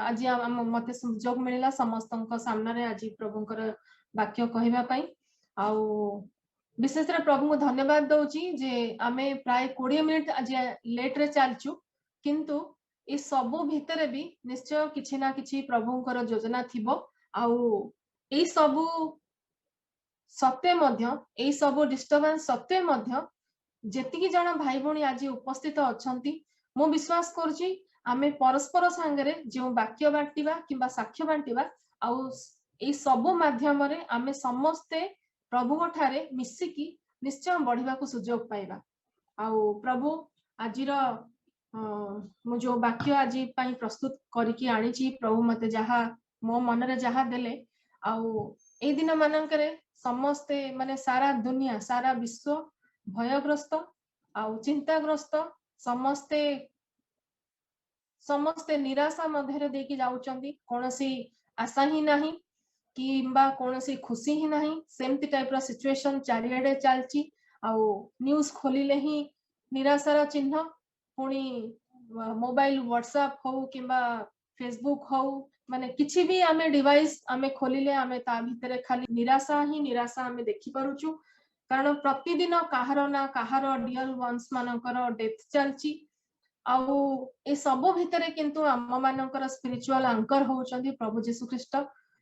आज मते सुजोग मिलला समस्त सामने आज प्रभुंकर वाक्य कहवा आउ विशेष प्रभु को धन्यवाद दौची जे आमे प्राय 20 मिनिट आज लेट रे चलचु किंतु ये सबु भितर भी निश्चय किछि ना किछि प्रभुंकर योजना थिबो आउ ए सबु सत्य मध्य ए सबु डिस्टर्बेंस सत्य मध्य जेतिकी जन भाई भौणी आज उपस्थित अछंती मु विश्वास करूची आमे परस्पर सांगरे जो वाक्य बांटिबा किंबा साक्ष्य बांटिबा आउ ए सबु माध्यम रे आमे समस्ते प्रभु ठारे मिसिकी निश्चय बढ़िबा को सुजोग पाइबा आउ प्रभु आजिर मु जो वाक्य आज पई प्रस्तुत करके आनीची प्रभु मते जहा मो मन रे जहा देले आउ ए दिन मानकरे समस्ते माने सारा दुनिया सारा विश्व भयग्रस्त आउ चिंताग्रस्त समस्ते समस्ते निराशा मध्य देकी जाउचंदी कोनोसी आशा ही नहीं किंबा कोनोसी खुशी ही नहीं सेमती टाइप रो सिचुएशन चारियाडे चलची आउ न्यूज खोलिले ही निराशार चिन्ह पुणी मोबाइल व्हाट्सएप हो किंबा फेसबुक हो माने किछि भी आमे डिवाइस आमे खोलिले आमे ता भितरे खाली निराशा आमे देखि पारुछु कारण प्रतिदिन काहार ना काहार डियर वंस मानकर डेथ चलची आउ ए सबो भितरे किंतु आम मानकर स्पिरिचुअल एंकर होउचंदी प्रभु यीशु ख्रीष्ट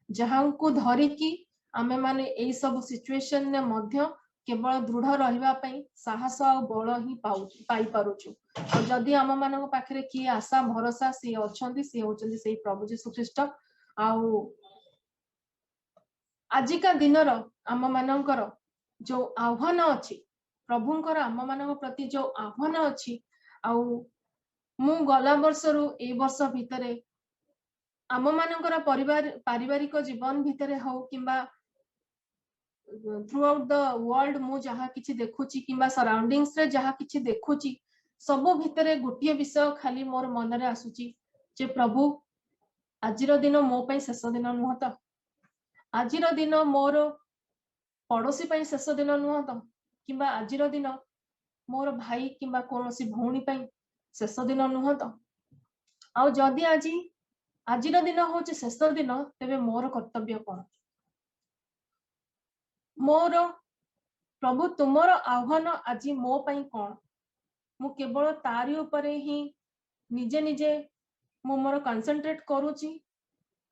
जहां को धरी की आमे माने ए सब सिचुएशन ने मध्य केवल दृढ़ रहिबा पई साहस आ बल ही पाई पारुछु जदि आम मानक पाखरे की आशा भरोसा से अछंदी से होचंदी सेही प्रभु यीशु ख्रीष्ट आउ आजिका दिनर आम मानकर जो आह्वान अछि प्रभुंकर आम मानक प्रति जो आह्वान अछि आउ मु गला वर्ष रु ए वर्ष भितरे आम मानकर परिवार पारिवारिक जीवन भितरे हो किंबा थ्रू आउट द वर्ल्ड मु जहा किछि देखुची किंबा सराउंडिंग्स रे जहा किछि देखुची सबो भितरे गोटिए विषय खाली मोर मन रे आसुची जे प्रभु आजिर दिन मो पई शेष दिन नुह त आजिर दिन मोर पड़ोसी पई शेष दिन नुह त किंबा आजिर दिन मोर भाई किंबा कोनोसी भौणी पई शेष दिन नुह त आउ जदि आजिर दिन होचे शेष दिन तेबे मोर कर्तव्य कोन मोर प्रभु तुमर आह्वान आज मो पई कोन मु केवल तारी ऊपर ही निजे निजे मु मोर कंसंट्रेट करूची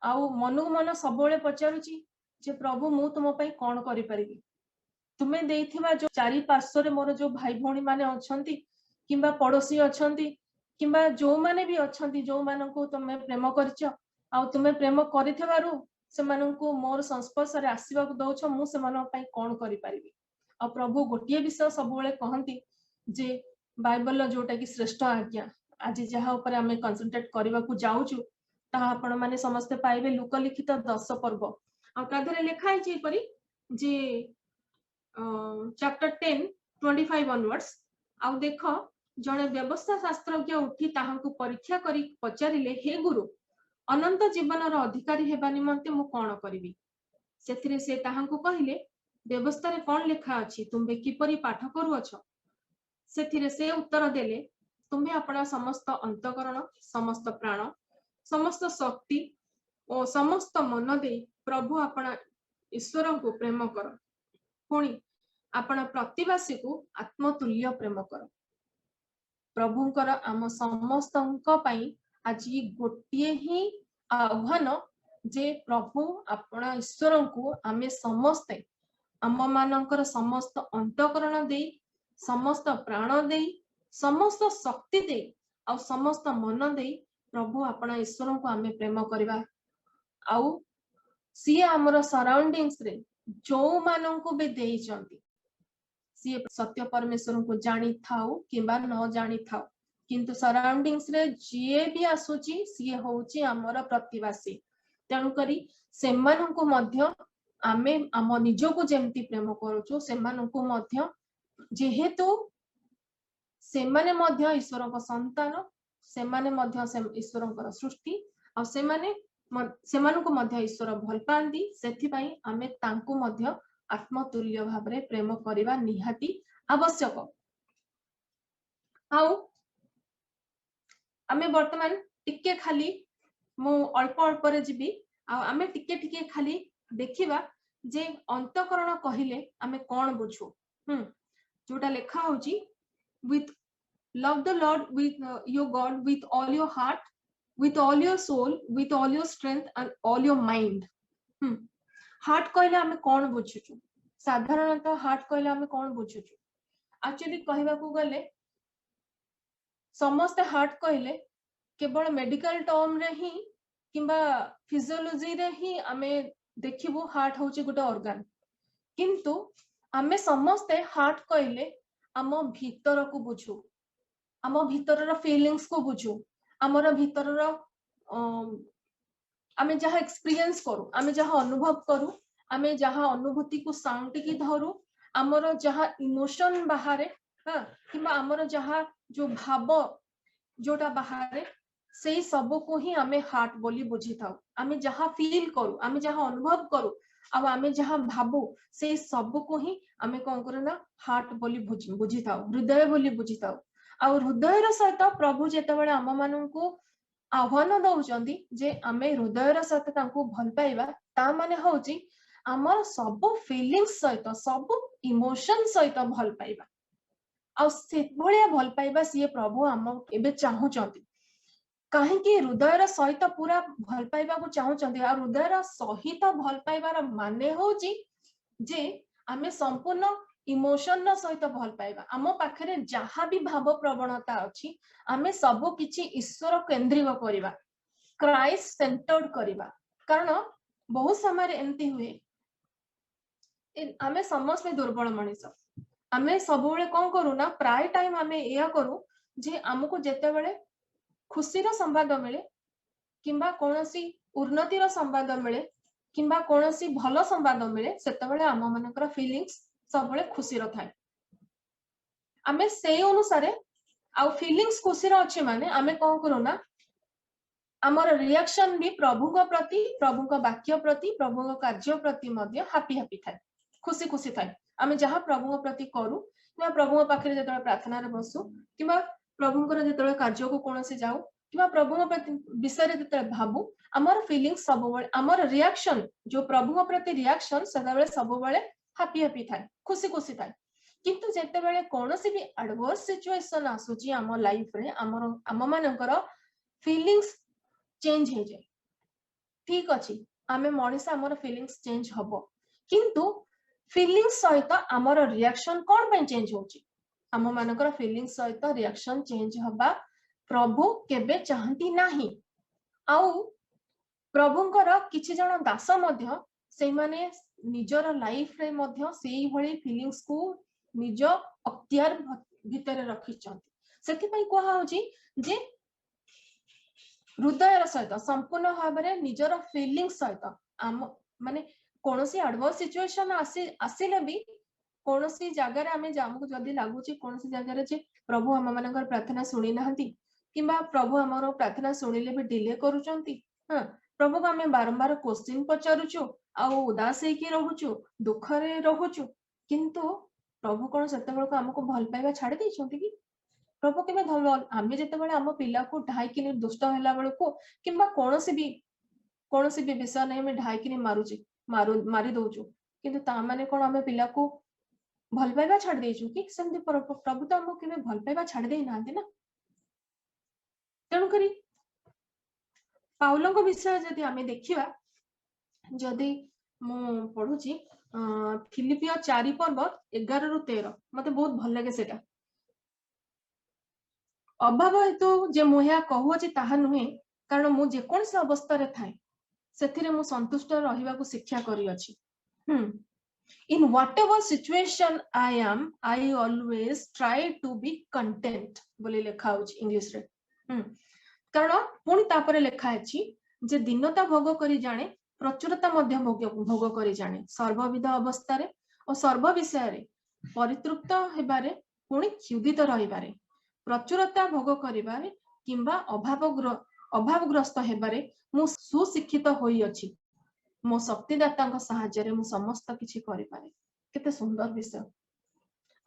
आउ मनु मन सबले पचारुची जे प्रभु मु तुम पई कोन करि परिबी तुमे देइथिबा जो चारि पार्श्व रे मोर जो भाई भौणी माने अछंती किंबा पड़ोसी अछंती किंबा जो माने भी अछंती जो माननको तुमे प्रेम करछ आउ तुमे प्रेम करिथबारु से माननको मोर संस्पर्श रे आसीबा को दउछ मु से मानन पई कोन करि परिबी आ प्रभु गोटिए विषय सबले कहंती जे बाइबल जोटा कि श्रेष्ठ आज्ञा आज जहा ऊपर हमें कंसंट्रेट करबा को जाउछु ता आपण माने समस्त पाइबे लोकलिखित 10 पर्व आ ताधरे लिखा है जे परी जे चैप्टर 10 25 ऑनवर्ड्स आउ देखो जने व्यवस्था शास्त्रज्ञ उठी ताहांकु परीक्षा करी पचारिले हे गुरु अनंत जीवन रो अधिकारी हेबा निमंते मु कोन करबी सेथिरे से ताहांकु कहिले व्यवस्था रे कोन लिखा अछि तुमे किपरि पाठ करू अछ सेथिरे से उत्तर देले तुम्हें अपना समस्त अंतकरण समस्त प्राण समस्त शक्ति और समस्त मन दे प्रभु अपना ईश्वर को प्रेम कर पुणी अपना प्रतिवासी को आत्मतुल्य प्रेम कर प्रभुंकर आम समस्त आज गोटे ही आह्वान जे प्रभु अपना ईश्वर को आमे समस्ते आम मानकर समस्त अंतकरण दे समस्त प्राण दे समस्त शक्ति दे आ समस्त मन दे प्रभु अपना ईश्वर को आमे प्रेम करबा आउ सी हमर सराउंडिंग्स रे जो मानन को भी देई चंती सी सत्य परमेश्वर को जानी थाउ किबा न जानी थाउ किंतु सराउंडिंग्स रे जे भी आसुची सी होउची हमर प्रतिवासी तनु करी सेमान को मध्य आमे आम निजो को जेमती प्रेम करूछु सेमान को मध्य जेहेतु सेमाने मध्य ईश्वर को संतान सेमाने मध्य ईश्वर को सृष्टि आ सेमाने को मध्य ईश्वर भल पांदी सेथि पई आमे तांको मध्य आत्मतुल्य भाव रे प्रेम करिबा निहाती आवश्यक आउ आमे वर्तमान टिके खाली मु अल्प अल्प रे जीवी आमे टिके टिके खाली देखिबा जे अंतकरण कहिले आमे कोन बुझू जोटा लेखा होची with love the Lord with your God with all your heart, with all your soul, with all your strength and all your mind. Heart कहले आमे कोन बुझुछु साधारणतः हार्ट कहले आमे कोन बुझुछु एक्चुअली कहबा को गले समस्त हार्ट कहले केवल मेडिकल टर्म रे ही किंबा फिजियोलॉजी रे ही आमे देखिबो हार्ट होची गुटे ऑर्गन किंतु आमे समस्त हार्ट कहले आम भीतर को बुझू आम भीतर फीलिंग्स को बुझू आमर भीतर आमे जहाँ एक्सपीरियंस करू आमे जहाँ अनुभव करू आमे जहाँ अनुभूति को साउंड की धरू आमर जहाँ इमोशन बाहर कि आमर जहाँ जो भाव जोटा बाहर से सब को ही आमे हार्ट बोली बुझी था आमे जहाँ फील करू आमे जहाँ अनुभव करू आमे जहाँ भावु से सब को ही आमे कौन करू ना हार्ट बोली बुझी था हृदय बोली बुझी था आ हृदय सहित प्रभु जेतेबेले आम मानू आह्वान दौरान जे आमे हृदय सहित भल पाइबा ता माने होची आमर सब फीलिंग्स सहित सब इमोशन सहित भल पाइबा आ से भलिया भल पाइबा सी प्रभु आम एबे चाहूचंती कहीं हृदय सहित पूरा भल पाइबा को चाहूचंती आ हृदय सहित भल पाइबार माने होची जे आमे संपूर्ण इमोशन सहित भल पाइबा आम पाखरे जहाँ भी भाव प्रवणता अच्छी आमे सब किछि ईश्वर केंद्रित करिबा क्राइस्ट सेंटर्ड करिबा कारण बहुत समय एमती हुए आमे समस्त दुर्बल मनीष आमे सब बेले कौन करू ना प्राय टाइम आमे या करू जे आमको जेतेबेले खुशीर संवाद मिले किंबा कोनोसी उन्नतिर संवाद मिले किंबा कोनोसी भल संवाद मिले सेतेबेले आम मानकर फीलिंग्स सब बेले खुशीर थाए आमे से अनुसार आ फीलिंग्स खुशीर अच्छे माने आमे कौन करू ना आमर रिएक्शन भी प्रभु प्रति प्रभु वाक्य प्रति प्रभु कार्य प्रति मध्य हैप्पी हैप्पी थाए खुशी खुशी थाए आमे जहाँ प्रभु प्रति करू कि प्रभु पाखे जो प्रार्थना बसु कि प्रभुंर जो कार्य को कौन से जाऊ कि प्रभु प्रति विषय जो भावु आमर फीलिंग्स सब आमर रिएक्शन जो प्रभु प्रति रिएक्शन से सब हैप्पी हैप्पी थाए खुशी खुशी थाए किंतु जेतेबेले कोनोसी भी एडवर्स सिचुएशन आसुची आम लाइफ रे आम मानकर फीलिंग्स चेंज हो जाए ठीक अच्छी आमे मनीष आमर फीलिंग्स चेंज हबो किंतु फीलिंग्स सहित आमर रिएक्शन कौन पे चेंज होची आम मानकर फीलिंग्स सहित रिएक्शन चेंज हबा प्रभु केबे चाहती नाही आउ प्रभुंकर किछि जण दास मध्य से माने निजर लाइफ रे मध्य सेही भली फीलिंग्स को निज अख्तियार भितर रखिचंती सेति कहा होची जे हृदय सहित संपूर्ण भाव में निजर फीलिंग्स सहित आम माने कोनोसी एडवर्स सिचुएशन आसिले भी कोनोसी जगह आमे जामको जदी लागुची कोनोसी जगह रे जे प्रभु हम मानकर प्रार्थना सुनी नाहंती किंबा प्रभु हमरो प्रार्थना सुनिले भी डिले करूचंती प्रभु को आमे बारंबार क्वेश्चन पचारुचु आ उदास हेकी रहूचु दुख रे रहूचु किंतु प्रभु कोन सेतेबेल को हमको भल पाइबा छाड़ी दैछंती कि प्रभु के आमे जेतेबेले आम पिला को ढाईकिनी दुष्ट होला बेल को किंबा कोनोसी भी विषय नहीं आमे ढाईकिनी मारी दउचु किंतु ता माने कोन आमे पिला को भल पाइबा छाड़ देइछु कि सेमति प्रभु तो हमको केबे भल पाइबा छाड़ देइ नांती ना तेणु करी पाउलंको विषय जदि आमे देखिबा जदि मु पढुची फिलिपियो 4 पर्व 11 रु 13 मते बहुत भल लागे सेटा अभाव हेतु जे मुया कहूची ताहा नुहे कारण मु जे कोन से अवस्था रे थाए सेथिरे मु संतुष्ट रहिबा को शिक्षा करी अछि in whatever situation I am I always try to be content बोले लेखा होची इंग्लिश रे कारण पुणी तापरे लेखा अछि जे दिनता भोग करी जाने प्रचुरता मध्य भोग करी जाने सर्वविध अवस्था रे और सर्व विषय रे परितृप्त हेबारे पुणी क्षुदित रहिबारे प्रचुरता भोग करिबारे किंबा अभावग्रस्त हेबारे मु सुशिक्षित होई अछि मो शक्तिदाता साहाय्य मु समस्त किछि करि पारे केते सुंदर विषय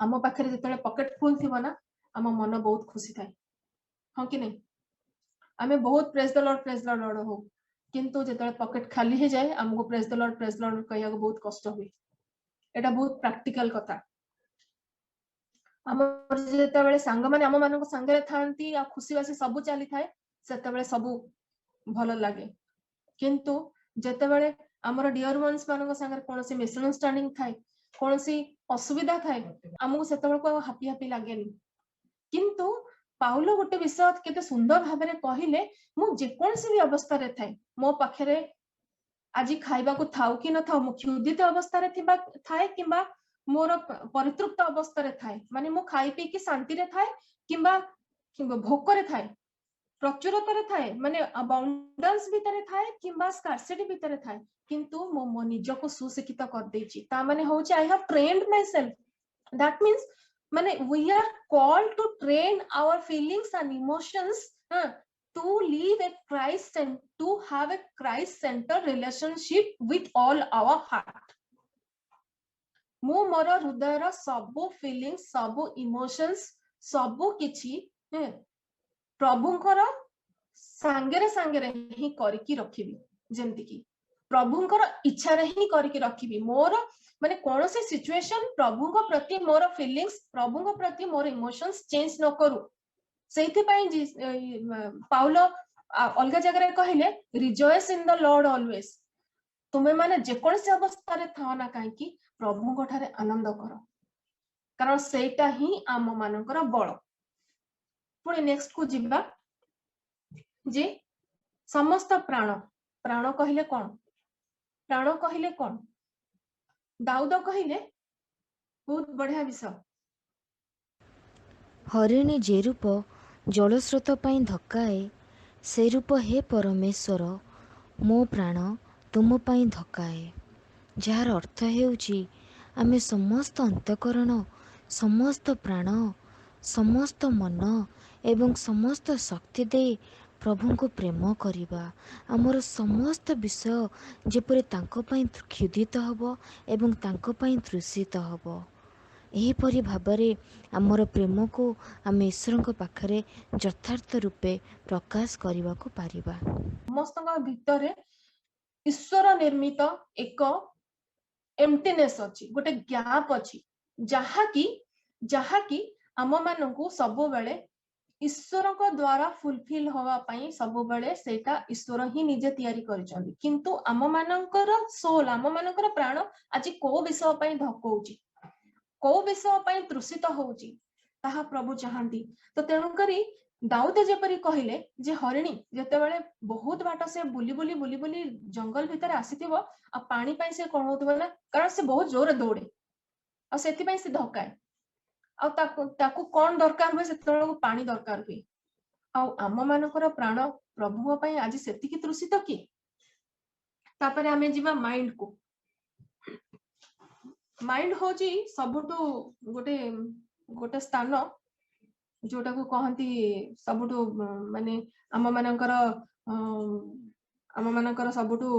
आम पाखरे जेतले पॉकेट फुल थिबो ना आम मन बहुत खुशी थाए हां कि नहीं आमे बहुत प्रेज द लॉर्ड हो किंतु जेतले पॉकेट खाली हे जाए हमको प्रेज द लॉर्ड कहया को बहुत कष्ट हुए एटा बहुत प्रैक्टिकल कथा हमर जेतेबेले सांग माने हम मानको संगे थांती आ खुशी वासी सब चली थाए सेतेबेले सब भल लागे किंतु जेतेबेले हमर डियर वंस मानको संगे कोनोसी मिसअंडरस्टैंडिंग थाए कोनोसी असुविधा थाए हमको सेतेबेले को हैप्पी हैप्पी लागेनी किंतु पाउलो गोटे विषय केते सुंदर भाबरे कहिले मु जे कोनसी भी अवस्था रे थाए मो पाखरे आज खाइबा को थाउ कि न थाउ मु क्षुधित अवस्था रे थिबा थाए किबा मोर परितृप्त अवस्था रे थाए माने मु खाइ पी की शांति रे थाए किबा भोक रे थाए प्रचुरता रे थाए माने अबाउंडेंस भीतर थाए किबा स्कार्सिटी भीतर थाए किंतु मो निज को सुशिक्षित कर देछि ता माने होछि I have trained myself that means माने we are called to train our feelings and emotions to live a Christ and to have a Christ-centered relationship with all our heart. मु मोर हृदय रो सबो फीलिंग्स सबो emotions सबो किछि प्रभुंकर सांगरे सांगरे ही करकी रखिबी जेंति की प्रभुंकर इच्छा रे ही करकी रखिबी मोर माने कोनोसी सिचुएशन प्रभुंक प्रति मोर फीलिंग्स प्रभुंक प्रति मोर इमोशंस चेंज न करू सेथि पई पाउलो अलगा जगह कहले rejoice in the Lord always तुमे माने जे कोनसी अवस्था रे थाओ ना काहे की प्रभुंक ठारे आनंद करो कारण सेटा ही आम मानकर बळ पुणी नेक्स्ट को जिबा जे समस्त प्राण प्राण कहले कोन दाऊद कहले बहुत बढ़िया विषय हरिणी जे रूप जलस्रोत पाई धक्काए से रूप हे परमेश्वर मो प्राण तुम पाई धक्काए जार अर्थ हेउची आमे समस्त अंतकरण समस्त प्राण समस्त मन एवं समस्त शक्ति दे प्रभु को प्रेम करिबा आमर समस्त विषय जेपरि तांको पाई क्षुधित हब एवं तांको पाई तृषित हब एहीपरि भाबरे आमर प्रेम को आम ईश्वर पाखरे यथार्थ रूपे प्रकाश करने को पारिबा समस्त भितर ईश्वर निर्मित एक एम्प्टीनेस अछि गोटे गैप अछि जहा की आम मानकु सब बेले ईश्वर को द्वारा फुलफिल होवा पई सब बेले सेटा ईश्वर ही निजे तैयारी करिसंती किंतु आम मानकर सोल आम मानकर प्राण आज को विषय पई धक्कौची को विषय पई तृषित होउची ताहा प्रभु चाहंती तो तेणु करी दाऊद जेपरी कहले जे हरिणी जेते बेले बहुत बाट से बुली बुली बुली बुली जंगल भितर आसीथिबो आ पानी पई से कोन होतबो ना कारण से बहुत जोर दौड़े आ सेति पई से धक्काए आ ताकू कोन दरकार हुए सेतळो पानी दरकार हुए आ आम मानकर प्राण प्रभु पई आज सेति की तृषित की तापरे हमें जीवा माइंड को माइंड होची सबुटू गोटे गोटे स्थान जोटा को कहती सबुटू माने आम मानकर सबुटू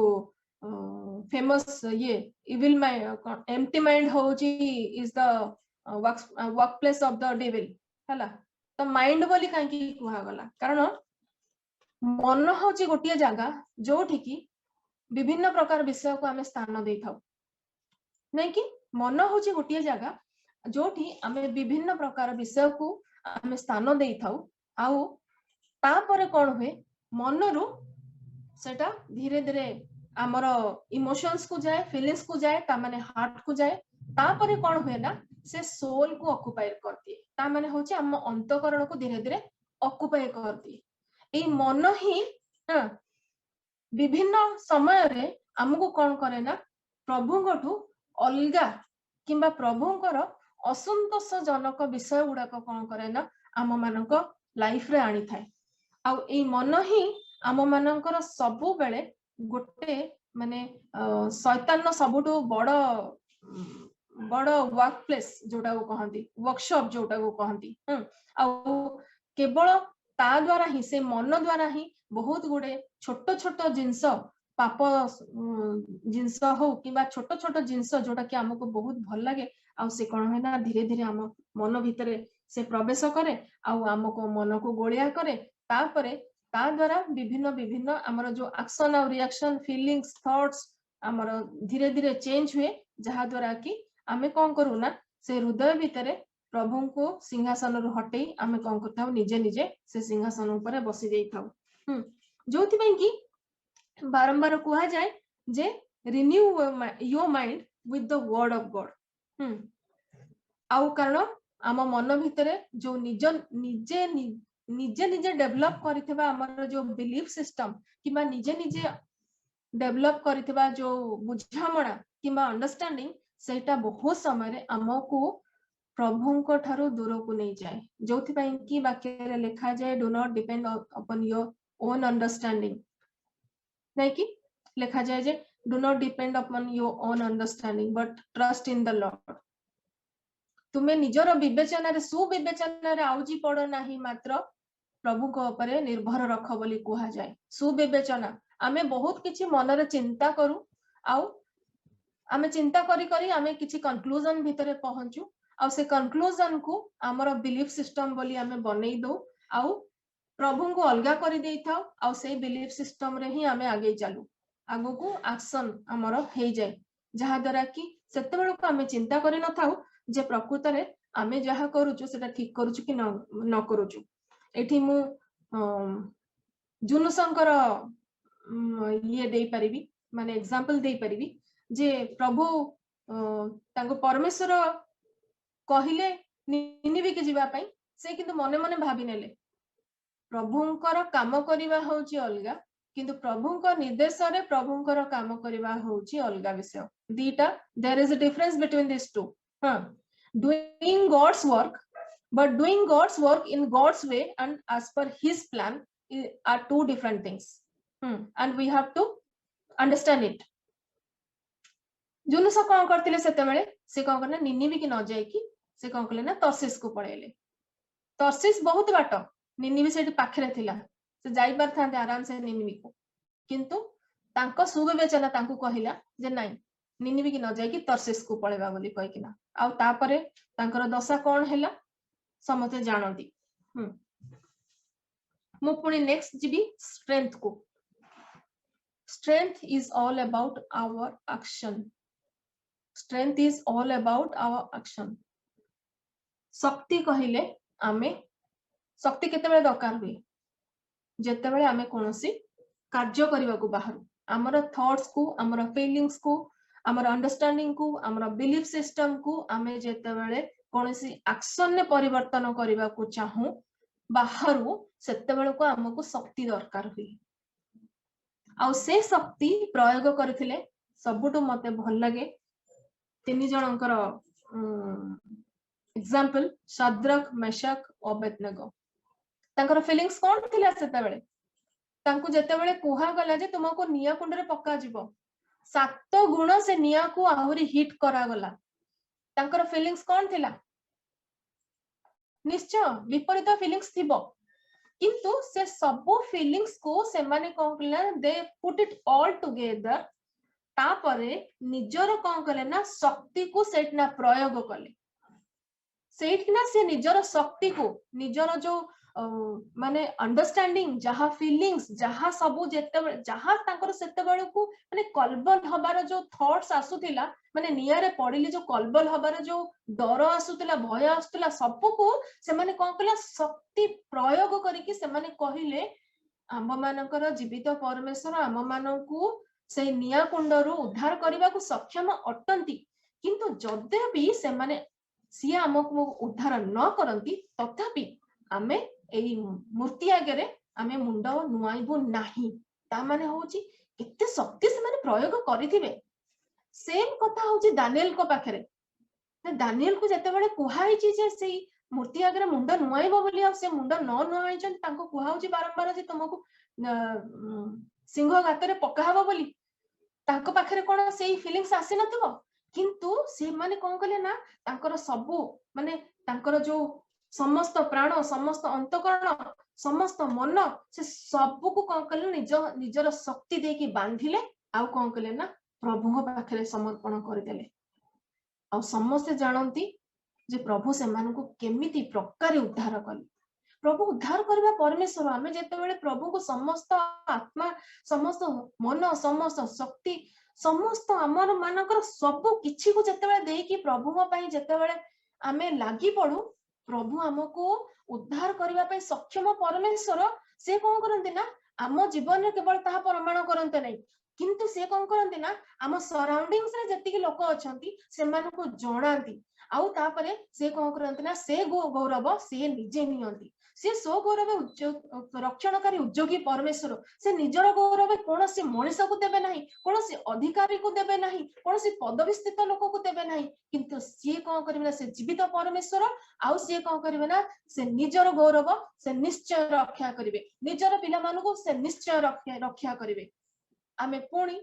फेमस ये इविल माइंड एम्प्टी माइंड होची is the work place of the devil हला तो माइंड बोली काहे की कुहा गला कारण मन होची गोटिए जागा जोठी की विभिन्न प्रकार विषय को आमे स्थान देई थाउ नहीं कि मन होची गोटिए जागा जोठी आमे विभिन्न प्रकार विषय को आमे स्थान देई थाउ आउ तापरे कोन हुए मनरु सेटा धीरे धीरे आमर इमोशंस को जाए फीलिंग्स को जाए ता माने हार्ट को जाए तापरे कोन हुए ना से सोल को ऑक्युपाई करती ता माने होची हम अंतकरण को धीरे धीरे ऑक्युपाई करती ए मन ही विभिन्न समय रे हमको कोन करे ना प्रभुंगठु अलगा किंबा प्रभुंकर असंतोषजनक विषय गुड़ाक कौन करे ना आम मानक लाइफ रे आनी थाए आउ ए मन ही आम मानकर सबु बेले गोटे माने शैतान सबुठु बड़ बड़ वर्क प्लेस जोटा को कहती वर्कशॉप जोटा को कहती आउ केवल ता द्वारा ही से मन द्वारा ही बहुत गुडे छोट छोट जिंस पाप जिनस हो कि छोट छोट जिनस जोटा कि हमको बहुत भल लगे आ से कौन है ना धीरे धीरे आम मन भितर से प्रवेश करे आमको मन को गोलिया करे तापरे ता द्वारा विभिन्न विभिन्न आमर जो एक्शन और रिएक्शन फीलिंग्स थॉट्स आमर धीरे धीरे चेंज हुए जहा द्वारा कि आमे कौन करूना से हृदय भितर प्रभु को सिंहासन रु हटई आमे कौन करथाउ निजे निजे से सिंहासन ऊपर बसी जाई थाउ जोथि पई कि बारंबार कुहा जाए जे renew your mind with the word of God आउ कारण आम मन भितर जो निजे निजे डेवलप करथिबा हमर जो बिलीफ सिस्टम किबा निजे निजे डेवलप करथिबा जो बुझामणा किबा अंडरस्टैंडिंग सेटा बहुत समय हमको प्रभुंको ठारो दूर को नहीं जाए जोथि पई कि वाक्य रे लिखा जाए do not depend upon your own understanding नहीं कि लिखा जाए जे do not depend upon your own understanding but trust in the Lord तुम्हें निजर विवेचन सुविवेचन आउजी पड़ नहीं मात्र प्रभु को ऊपर निर्भर रख बोली कहा जाए सुविवेचना आमे बहुत किछि मन रे चिंता करू आउ आमे चिंता करी करी आमे किछि कंक्लूजन भितरे पहुंचू आउ से कंक्लूजन को हमर बिलीफ सिस्टम बोली आमे बनै दो आउ प्रभु को अलगा करी देई थाउ आउ से बिलीफ सिस्टम रे ही आमे आगे चलू आगो को एक्शन हमर हे जाए जहा द्वारा कि सेते बेल को आमे चिंता करी न थाउ जे प्रकृत रे आमे जहा करूछु सेटा ठीक करूछु कि न करूछु एठी मु जुनुसंकर ये दे परिबी माने एग्जांपल दे परिबी जे प्रभु तांको परमेश्वर कहिले निनिबी के जीवा पई से किंतु मने मने भाबी नेले प्रभुंकर काम करिवा होची अलगा किंतु प्रभुंकर निर्देश रे प्रभुंकर काम करिवा होची अलगा विषय दीटा there is a difference between this to doing God's work but doing God's work in God's way and as per his plan are two different things and we have to understand it जुनुस कौन करथिले सेते बेले से कौन करना निनिबी की न जाय कि से कौन करले ना तरसीस को पळेले तरसीस बहुत बाट निनिबी सेठी पाखरे थिला से जाई पार थांते आराम से निनिबी को किंतु तांको सुविवेचना तांको कहिला जे नाही निनिबी की न जाय कि तरसीस को पळेबा बोली कहि किना आ तापरे तांकर दशा कोन हैला समते जानती मु पुणी नेक्स्ट जीबी स्ट्रेंथ को strength is all about our action strength is all about our action शक्ति कहिले आमे शक्ति केते बेले दरकार हुए जेते बेले आमे कोनोसी कार्य करबा को बाहर हमर थॉट्स को हमर फीलिंग्स को हमर अंडरस्टैंडिंग को हमर बिलीफ सिस्टम को आमे जेते बेले कोनोसी एक्शन ने परिवर्तन करबा को चाहू बाहर सेते बेले को हमको शक्ति दरकार हुए आ से शक्ति प्रयोग करथिले सबुटो मते भल लागे तीन जनकर एग्जांपल शाद्रक मेशक अबेदनेगो तांकर फीलिंग्स कोन थिला सेते बेले तांको जेते बेले कुहा गला जे तुमको निया कुंड रे पक्का जीवो 7 गुण से निया को आहुरी हिट करा गला तांकर फीलिंग्स कोन थिला निश्चय विपरीत फीलिंग्स थिबो किंतु से सब फीलिंग्स को से माने कोन कला they put it all together तापरे निजर कोन कले ना शक्ति को सेटना प्रयोग कले सेटना से निजर शक्ति को निजर जो माने अंडरस्टैंडिंग जहा फीलिंग्स जहा सब जेते जहा तांकर सेते बेले को माने कलबल हबार जो थॉट्स आसुतिला माने नियारे पड़िले जो कलबल हबार जो डर आसुतिला भय आसुतिला सब को से माने कोन कला शक्ति प्रयोग करिकि से माने कहिले आम मानकर जीवित परमेश्वर आम मानकू से निया कुंडरू उद्धार करबा को सक्षम अटंती किंतु जदे भी से माने सिया हमको उद्धार न करंती तथापि आमे एई मूर्ति आगे आमे मुंड नुआइबो नाही ता माने होची केते शक्ति से माने प्रयोग करिथिबे सेम कथा होची दानिएल को पाखरे दानिएल को जते बेले कुहाई छी जे सेई मूर्ति आगे मुंड नुआइबो बोली आ से मुंड न नुआइ छन तांको कुहा होची बारंबार जे तुमको सिंह गातरे पकाहबो बोली तांको पाखरे कोन सेई फीलिंग्स आसी नथबो किंतु से माने कोन कले ना तांकर सब माने तांकर जो समस्त प्राण समस्त अंतकरण समस्त मन से सब को कौन कले निजर शक्ति दे कि बांधिले आउ कौन कले ना प्रभु पाखरे समर्पण करदेले आ समस्त जानती जे प्रभु से मान को केमिति प्रकार उद्धार कले प्रभु उद्धार करवा परमेश्वर आमे जेतेबेले प्रभु को समस्त आत्मा समस्त मन समस्त शक्ति समस्त आमर मानकर सब किछि को जेतेबेले देकी प्रभु को पई जेतेबेले आमे लागि पडू प्रभु हमको उद्धार करवा पई सक्षम परमेश्वर से कोन करंती ना आम जीवन रे केवल ताहा प्रमाण करंते नै किंतु से कोन करंती ना आम सराउंडिंग्स रे जति लोक अछंती से मान को जणांती आउ तापरे से कोन करंती ना से गौरव से निजे नियंती से सो गौरव रक्षणकारी उद्योगी परमेश्वर से निजर गौरव कौन सी मनीष को देवे नहीं कौन सी अधिकारी को देवे नहीं कौन सी पदवी स्थित लोक को देवे नहीं किंतु सी कौन करेंगे से जीवित परमेश्वर आउ सी कौन करेंगे ना से निजर गौरव से निश्चय रक्षा करेंगे निजर पिला मानू से निश्चय रक्षा करेंगे आमे पुणी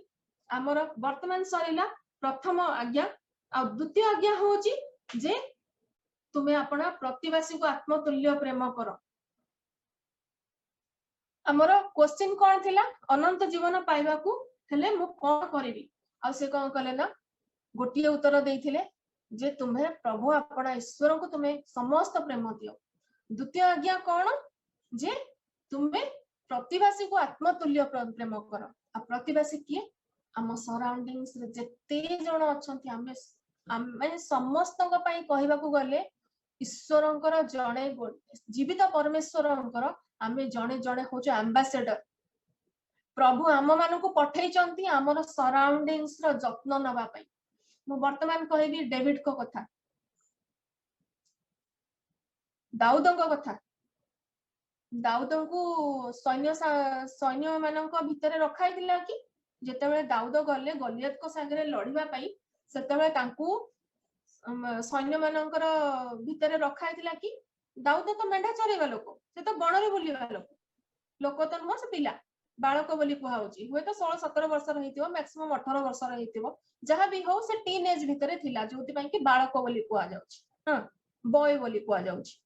आमर वर्तमान सरीला प्रथम आज्ञा आ द्वितीय आज्ञा होची जे तुम्हें अपना प्रतिवासी को आत्मतुल्य प्रेम कर आमर क्वेश्चन कौन थिला अनंत जीवन पाइबा को हेले मु कौन करिवि आ से कौन कले ना गोटिए उत्तर देइथिले जे तुम्हें प्रभु अपना ईश्वर को तुम्हें समस्त प्रेम दियो द्वितीय आज्ञा कौन जे तुम्हें प्रतिवासी को आत्मतुल्य प्रेम कर आ प्रतिवासी किए आम सराउंडिंग्स रे जेते जण अछंती आमे समस्त पई कहबा को गले ईश्वरंकर जणे जीवित परमेश्वरंकर आमे जणे जणे होछ एम्बेसडर प्रभु आम मान को पठै चंती हमर सराउंडिंग्स रो जत्न नबा पई मु वर्तमान कहबी डेविड को कथा दाऊद को कथा दाऊद को सैन्य मानक भितर रखाई दिला कि जेतेबेले दाऊद गले गलियत को संगे लड़िबा पई सेतेबेले तांकू सैन्य मानकर भितर रखाई दिला कि दाऊद तो मेंढा चरेगा लोक से तो बण रे बुलिबा लोक तो नुह से पिला बालक बोली कुहा होची हुए तो 16-17 वर्ष रहिथिबो मैक्सिमम 18 वर्ष रहिथिबो जहां भी हो से टीन एज भितर थिला जोति पई कि बालक बोली कुहा जाउची हां बॉय बोली कुहा जाउची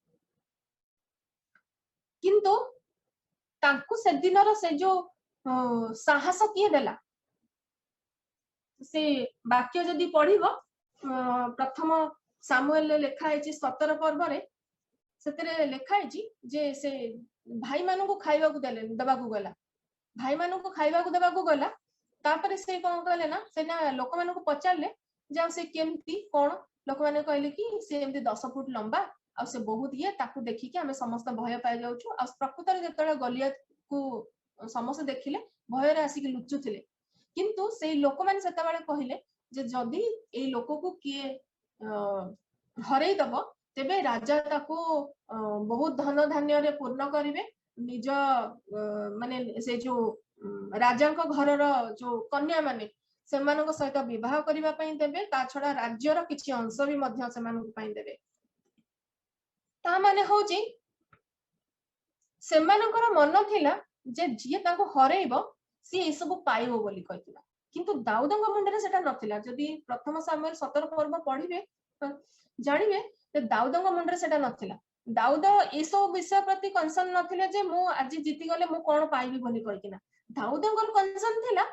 किंतु तांकू से दिनर से जो साहस किए देला से वाक्य जदी पढिबो प्रथम सामुएल लेखा है 17 पर्व रे सेतरे लेखा है जे से भाई मानु को खाइबा को देबा को गला भाई मानु को खाइबा को देबा को गला तापर से कोन कहले ना से ना लोक मानु को पचारले जे से केमती कोन लोक माने कहले कि से एमती 10 फुट लंबा आ से बहुत ये ताकू देखि कि हमें समस्त भय पाइ जाउछु आ प्रकृत रे जतले गलियत को समस्त देखिले भय रे आसी कि लुचुथिले किंतु से लोक माने सेतबाळे कहिले जे जदी ए लोक को किए हरई दबो तेबे राजा ताको बहुत धन धान्य रे पूर्ण करिवे निज माने से जो राजा को घर रो जो कन्या माने सेमानको सहित विवाह करिवा पई देबे ता छडा राज्य रो किछि अंश भी मध्य सेमानको पई देबे ता माने होची सेमानकर मन थिला जे जिए ताको हरैबो सी ए सब पाइबो बोली कहितला किंतु दाऊदଙ୍କ मुंडरे सेटा नथिला जदी प्रथम सामुएल 17 पर्व पढिबे जानिबे ते दाऊदଙ୍କ मुंडरे सेटा नथिला दाऊद ए सब विषय प्रति कंसर्न नथिले जे मु आज जीति गले मु कोन पाइबी बोली कहिकिना दाऊदଙ୍କର कंसर्न थिला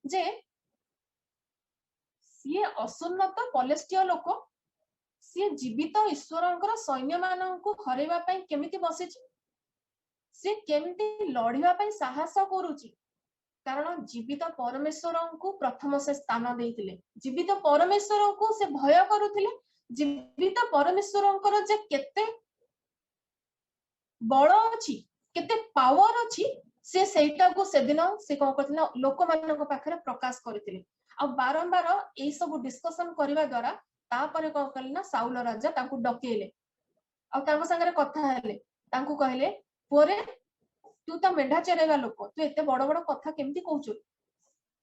जे सी असुन्नत पलेस्टिय लोक सी जीवित ईश्वरंकर सैन्य माननकु हरैबा पई केमिति बसिछि से केमिति लढिबा पई साहस करूछि कारण जीवित परमेश्वर को प्रथम से स्थान देइतिले जीवित परमेश्वर को से भय करूथिले जीवित परमेश्वरंकर जे केते बळ अछि केते पावर अछि से सेटा को से दिन से कोन करथिला लोक मानक पाखरे प्रकाश करथिले आ बारंबार ए सब डिस्कशन करबा द्वारा तापरे कोन करले ना साउल राजा तांकू डकेले आ तांको संगे कथा हेले तांकू कहले पोरे तू तो मेढा चरेगा लोक तू एते बड़ बड़ कथा केमती कहउछु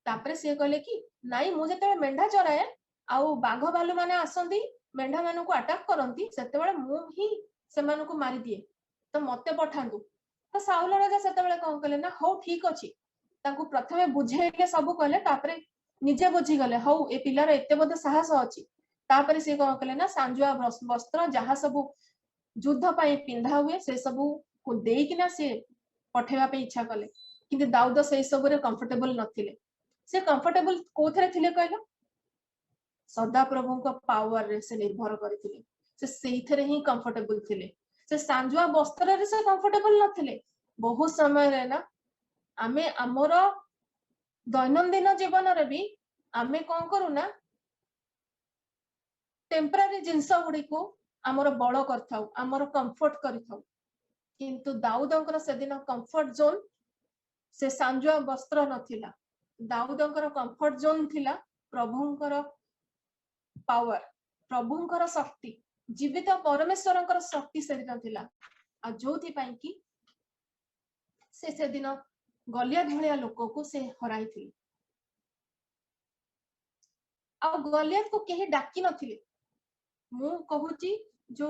तापरे से कहले कि नाई मु जते मेढा चराए आउ बाघ भालू माने आसंती मेढा मानन को अटैक करंती सेते बेले मु ही से मानन को मारी दिए तो मते पठांतु तो साउल राजा सेते बेले कोन कहले ना हो ठीक अछि तांको प्रथमे बुझेले सब कहले तापरे निजे बुझी गले हो ए पिलार एते बड साहस अछि तापरे से कोन कहले ना सांजुआ वस्त्र जहा सब युद्ध पई पिंधा हुए से सब को देइकिना से पठेवा पे इच्छा कले किंतु दाऊद से सब रे कंफर्टेबल नथिले से कंफर्टेबल कोथरे थिले कहलो सदा प्रभु को पावर रे से निर्भर करथिले से सेइथरे ही कंफर्टेबल थिले से सांजुआ वस्त्र रे से कंफर्टेबल नथिले बहुत समय रे ना आमे हमर दैनंदिन जीवन रे भी आमे कोन करू ना टेम्पररी जिंस गुडी को हमर बड़ करथाउ हमर कंफर्ट करथाउ किंतु दाऊदंकर से दिन कंफर्ट जोन से सांजुआ वस्त्र नथिला दाऊदंकर कंफर्ट जोन थिला प्रभुंकर पावर प्रभुंकर शक्ति जीवित परमेश्वरंकर शक्ति से दिन थिला आ जोथि पई कि से दिन गलियात भलिया लोक को से हराई थी आ गलियात को केही डाकी नथिले मु कहूची जो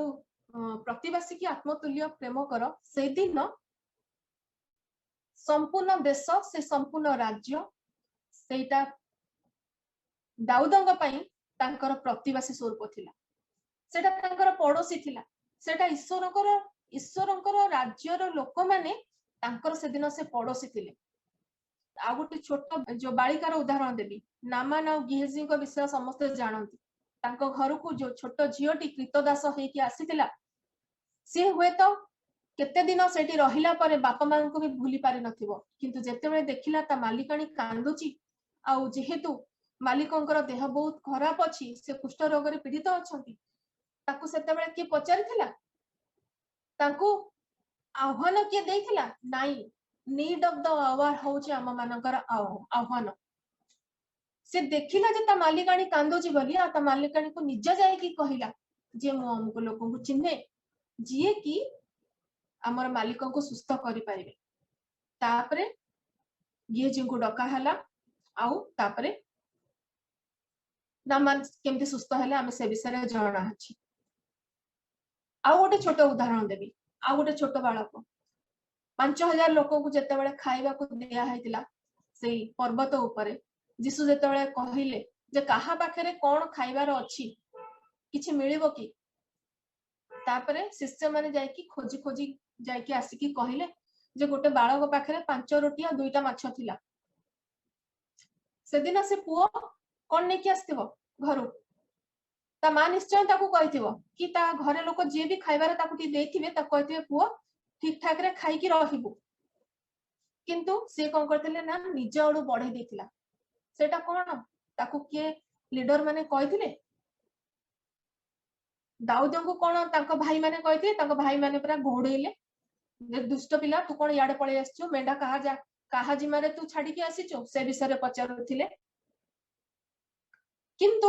प्रतिवासी की आत्मतुल्य प्रेम कर से दिन संपूर्ण देश से संपूर्ण राज्य सेटा दाऊदंग पई तांकर प्रतिवासी स्वरूप थिला सेटा तांकर पड़ोसी थिला सेटा ईश्वरंकर राज्यर लोक माने तांकर से दिन से पड़ोसी थिले आ गोटे छोट जो बालिकार उदाहरण देबी नामान आ गिहेजी को विषय समस्त जानती तांको घर को जो छोट झियोटी कृतदास हेकी आसीतिला से हुए तो केते दिन सेठी रहिला परे बापा मान को भी भूली पारि नथिबो किंतु जेतेबेले देखिला ता मालिकाणी कांदुची आ जेहेतु मालिकंकर देह बहुत खराब अछि से कुष्ठ रोग रे पीड़ित अछंती ताकू सेतेबेले के पचारिथिला ताकू आह्वान के देथिला नाई नीड ऑफ द आवर होची आम मानकर आह्वान से देखिला जे ता मालिकाणी कांदुची बोली आ ता मालिकाणी को निज जाय की कहिला जे मो हमको लोगों को चिन्हे जिए की हमर मालिक को सुस्थ करि पारिबे तापरे ये जिंको डका हला आउ तापरे नामान केमती सुस्थ हले हमें से विषय रे जणा अछि आउ गोटे छोट उदाहरण देबी आउ गोटे छोट बालक 5000 लोक को जते बेले खाइबा को दिया हैतिला सेई पर्वत ऊपर जीसु जते बेले कहिले जे काहा पाखरे कोन खाइबार अछि किछि मिलिबो की तापरे शिष्य माने जाय की खोजी खोजी जाय की आसी की कहिले जे गोटे बालक पाखरे 5 रोटी आ 2टा माछ थिला से दिन से पुओ कोन ने की आस्तिबो घरु ता मा निश्चय ताकू कहिथिबो कि ता घरे लोक जे भी खाइबार ताकू टी देथिबे ता कहिथिबे पुओ ठीक ठाक रे खाई की रहिबो किंतु से कोन करथिले ना निज ओडू बढ़े देथिला सेटा कोन ताकू के लीडर माने कहिथिले दाऊद को कोन ताको भाई माने कहिथिले ताको भाई माने पूरा घोड़ेइले जे दुष्ट पिला तू कोन याडे पळे आछियो मेंढा कहा जिमारे तू छाडी के आसीचो से विषय पचारुथिले किंतु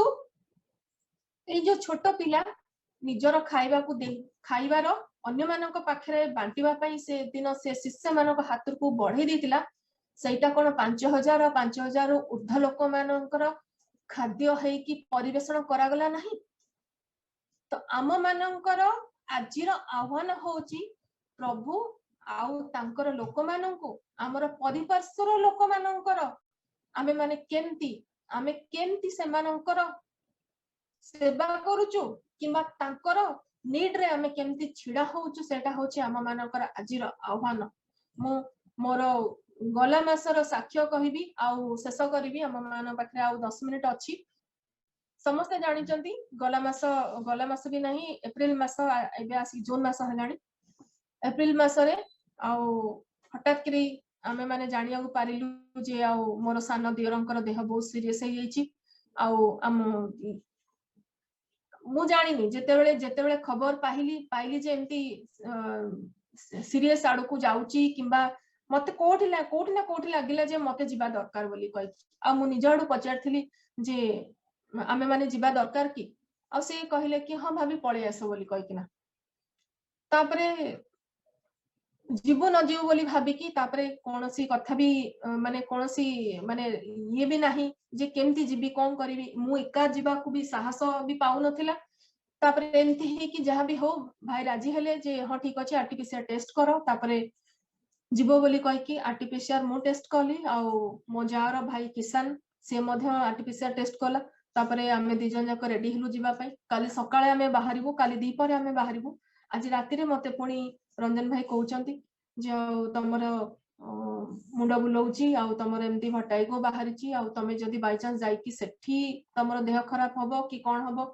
ए जो छोट पिला निजर खाइबा को दे खाइबार अन्य मानक पाखरे बांटीबा पई से दिन से शिष्य मानक हाथ को बढ़े देतिला सेटा कोन 5000 ऊर्ध्व लोक मानकर खाद्य है कि परिवेषण करा गला नहीं तो आम मानकर आजिर आह्वान होची प्रभु आउ तांकर लोक माननकु हमर परिपार्श्वर लोक माननकर आमे माने केमती से माननकर सेवा करूचु किंबा तांकर नीड रे आमे केमती छिडा होउचु सेटा होची आम मानकर आजिर आह्वान मो मोर गला मासर साक्ष्य कहिबी आउ शेष करबी आम मान पाखरे आउ 10 मिनिट अछि समस्त जानि चंती गला मास भी नहीं एप्रिल मास एबे आसी जून मास हलाणी एप्रिल मास रे आउ हठात करी आमे माने जानिया को पारिलु जे आउ मोर सान दियरंकर देह बहुत सीरियस हे जाईची आउ आम मु जानिनी जेतेबेले खबर पाइली जे एमती सीरियस आडू को जाउची किंबा मते कोठी ना लागिला जे मते जिबा दरकार बोली कहि आ मु निज आडू पचारथिली जे आमे माने जिबा दरकार की आ से कहिले कि हां भाभी पळे आसो बोली कहि किना तापरे जीव न जीव बोली भाबी की तापरे कोनोसी कथा भी माने ये भी नहीं जे केमती जीबी कोन करबी मु एका जीवा को भी साहस भी पाउ नथिला तापरे एमती हे कि जहां भी हो भाई राजी हेले जे हां ठीक अछि आरटीपीसीआर टेस्ट करो तापरे जीव बोली कहि कि आरटीपीसीआर मु टेस्ट कली आ मो जार भाई किसान से मध्य आरटीपीसीआर टेस्ट कला तापरे आमे दि जन जाक रेडी हिलु जीवा पई काली सकाळे आमे बाहरिबु काली दीपरे आमे बाहरिबु आज राती रे मते पुणी रंजन भाई कहउचंती जे तमर मुंड बुलाउची आ तमर एमती भटाई को बाहरिची आ तमे जदी बाय चांस जाई कि सेठी तमर देह खराब हबो कि कोन हबो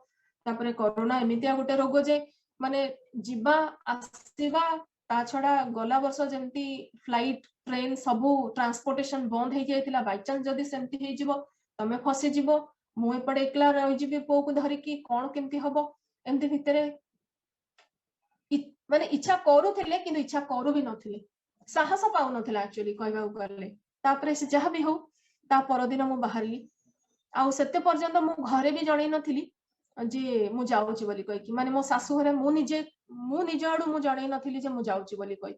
तापरे कोरोना एमितिया गोटे रोग जे माने जिबा आसीबा ता छडा गला वर्ष जेमती फ्लाइट ट्रेन सबू ट्रांसपोर्टेशन बंद हो जाइतिला बाय चांस जदी सेमती हे जिवो तमे फसी जिवो मु एपड़े एकला रहि जिबी पो को धरि की कोन केमती हबो एमती भितरे माने इच्छा करूथिले किंतु इच्छा करू भी नथिले साहस पाउ नथिला एक्चुअली कहबा गले तापरे से जहा भी हो ता परदिन मु बाहरली आउ सेते पर्यंत मु घरे भी जणै नथिली जे मु जाउची बोली कहि कि माने मो सासु घरे मु निज आडू मु जणै नथिली जे मु जाउची बोली कहि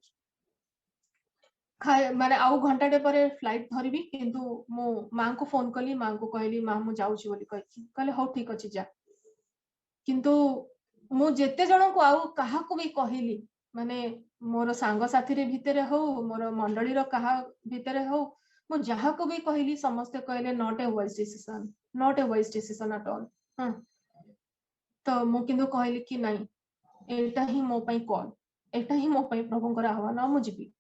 खाए माने आउ घंटाटे परे फ्लाइट धरबी किंतु मो मां को फोन कली मां को कहली मां मु जाउची बोली कहि कहले हो ठीक अछि जा किंतु मु जेते जण को आउ काहा को भी कहली माने मोर सांग साथी रे भितरे हो मोर मंडली रो कहा भितरे हो मु जहा को भी कहली समस्त कहले not a wise decision at all हां तो मु किंतु कहली कि नहीं एटा ही मो पई कॉल एटा ही मो पई प्रभुंकर आह्वान मु जिबी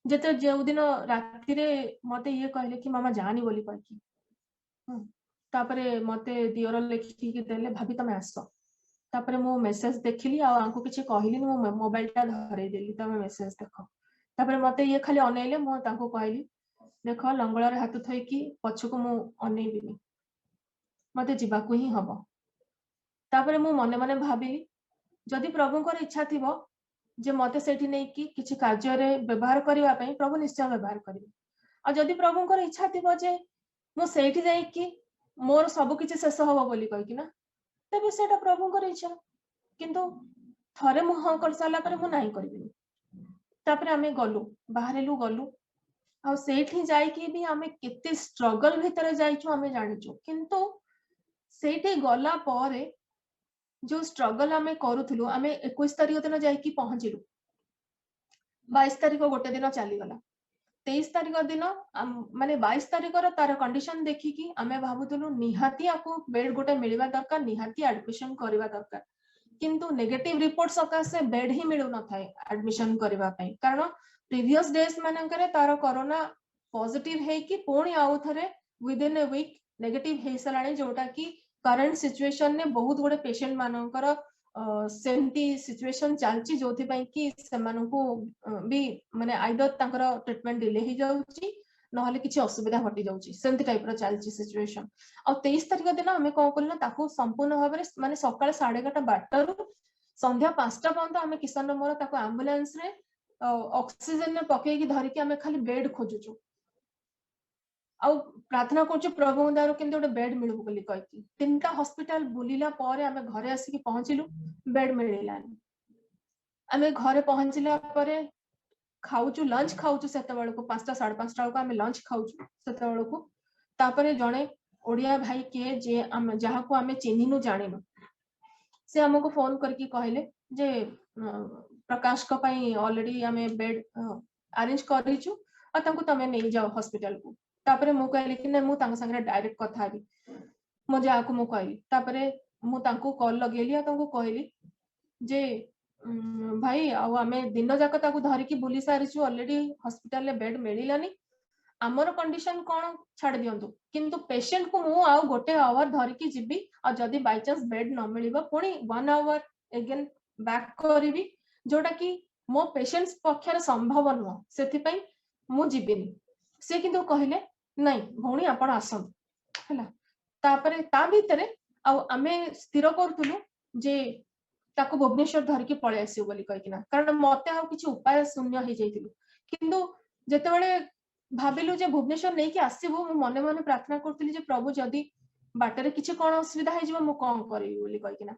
जेते जेउ दिन राति रे मते ये कहले कि मामा जानी बोली कहकी तापरे मते दियोर लेखि कि देले भाभी तमे आसो तापरे मो मेसेज देखिली आ आंको किछि कहली मो मोबाइल ता धरै देली तमे मेसेज देखो तापरे मते ये खाली अनेले मो तांको कहली देखो लंगळा रे हाथ थई कि पछको मो अनेबिनी मते जिबाकू ही हबो तापरे मो मने मने भाबिली जदि प्रभुंकर इच्छा थिबो जे मते सेठी नै कि किछि कार्य रे व्यवहार करिवा पई प्रभु निश्चय व्यवहार करिवे आ जदि प्रभुंकर इच्छा थिबो जे मो सेठी जाई कि मोर सब किछि शेष हबो बोली कहि कि ना तबे सेटा प्रभुंकर इच्छा किंतु थरे मु हां कर साला पर मु नाही करबिनी तापरे आमे गलु बाहरेलु गलु आ सेठी जाई कि भी आमे केते स्ट्रगल भितरे जाइछु आमे जानिछु किंतु सेठी गला परे जो स्ट्रगल आमे करूथुलु आमे 21 तारिख दिन जाई कि पहुंचिलु 22 तारिख गोटे दिन चली गला 23 तारिख दिन माने 22 तारिख रो तार कंडीशन देखि कि आमे भाबुथुलु निहाती आपको बेड गोटे मिलवा दरकार निहाती एडमिशन करबा दरकार किंतु नेगेटिव रिपोर्ट सकासे बेड ही मिलु न थाए एडमिशन करबा पई कारण प्रीवियस डेज मानकरे तार कोरोना पॉजिटिव है कि पुणी आउ थरे within a week negative हे सलाणी जोटा कि करंट सिचुएशन ने बहुत गुडे पेशेंट मानकर सेमती सिचुएशन चलची जोथि पई कि सेमानकु भी माने आइदर तांकर ट्रीटमेंट डिले ही जाउची नहले किछि असुविधा घटी जाउची सेमती टाइप रो चलची सिचुएशन आ 23 तारिख दिन हमें कोन करना ताकू संपूर्ण भाबरे माने सकाळ 11:30 बाटरू संध्या 5टा पर्यंत हमें किसान मोर ताकू एम्बुलेंस रे ऑक्सीजन ने पके कि धरि कि हमें खाली बेड खोजुचु आ प्रार्थना करछु प्रभु दारो केंते गोटे बेड मिलु बोली कहकी 3टा हॉस्पिटल बुलिला परे हमें घरे आसी कि पहुंचिलु बेड मिलिलानी हमें घरे पहुंचिला परे खाउछु लंच खाउछु सेते बेलको 5टा 5:30 को हमें लंच खाउछु सेते बेलको तापरे जणे ओडिया भाई के जे जहा को हमें चिन्हिनु जानिनु से हमको फोन करके कहले जे प्रकाश को पई ऑलरेडी हमें बेड अरेंज करिछु आ तांको तमे नै जाओ हॉस्पिटल को तापरे मु कहले कि नै मु तांको संगे डायरेक्ट कथा हबी मो जा को मु कहली तापरे मु तांको कॉल लगेली आ तांको कहली जे भाई आ हमें दिन जाक ताको धरि कि बुली सारिछु ऑलरेडी हॉस्पिटल ले बेड मिलिलानी आमर कंडीशन कोन छाड़ दियंतु किंतु पेशेंट को मु आ गोटे आवर धरि कि जिबी आ जदी बाय चांस बेड न मिलिबा पुनी 1 आवर अगेन बैक करिवि जोटा कि मो पेशेंट्स पक्षर संभव न सेति पई मु जिबिनी से किंतु कहले नहीं भौणी आपण आसन हला तापरे ता भीतरे आ आमे स्थिर करथुलु जे ताको भुवनेश्वर धरि कि पळे आसीउ बोली कहिकिना कारण मते आ किछि उपाय शून्य हे जाइतिलु किंतु जेते बेले भाबिलु जे भुवनेश्वर नै कि आसीबो मु मने मने प्रार्थना करथुली जे प्रभु जदी बाटरे किछि कोन असुविधा हे जिवो मु कोन करिवि बोली कहिकिना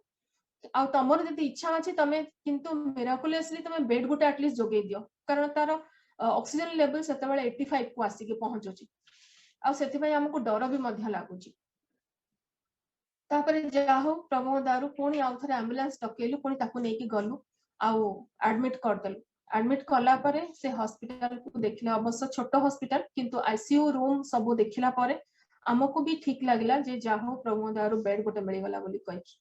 आ तमर जदी इच्छा अछि तमे किंतु मिराकुलसली तमे बेड गोटे एटलीस्ट जोगै दियो कारण तार ऑक्सीजन लेवल सेते बेले 85 को आसी के पहुंचोची आ सेति पई हमकु डर भी मध्य लागुची तापरे जा हो प्रभु दारू पुणी आउ थरे एम्बुलेंस टकेलु पुणी ताकू नै कि गलु आउ एडमिट कर देलु एडमिट कला परे से हॉस्पिटल को देखले अवश्य छोटो हॉस्पिटल किंतु आईसीयू रूम सब देखिला परे हमकु भी ठीक लागला जे जा हो प्रभु दारू बेड गोटे मिली गला बोली कहि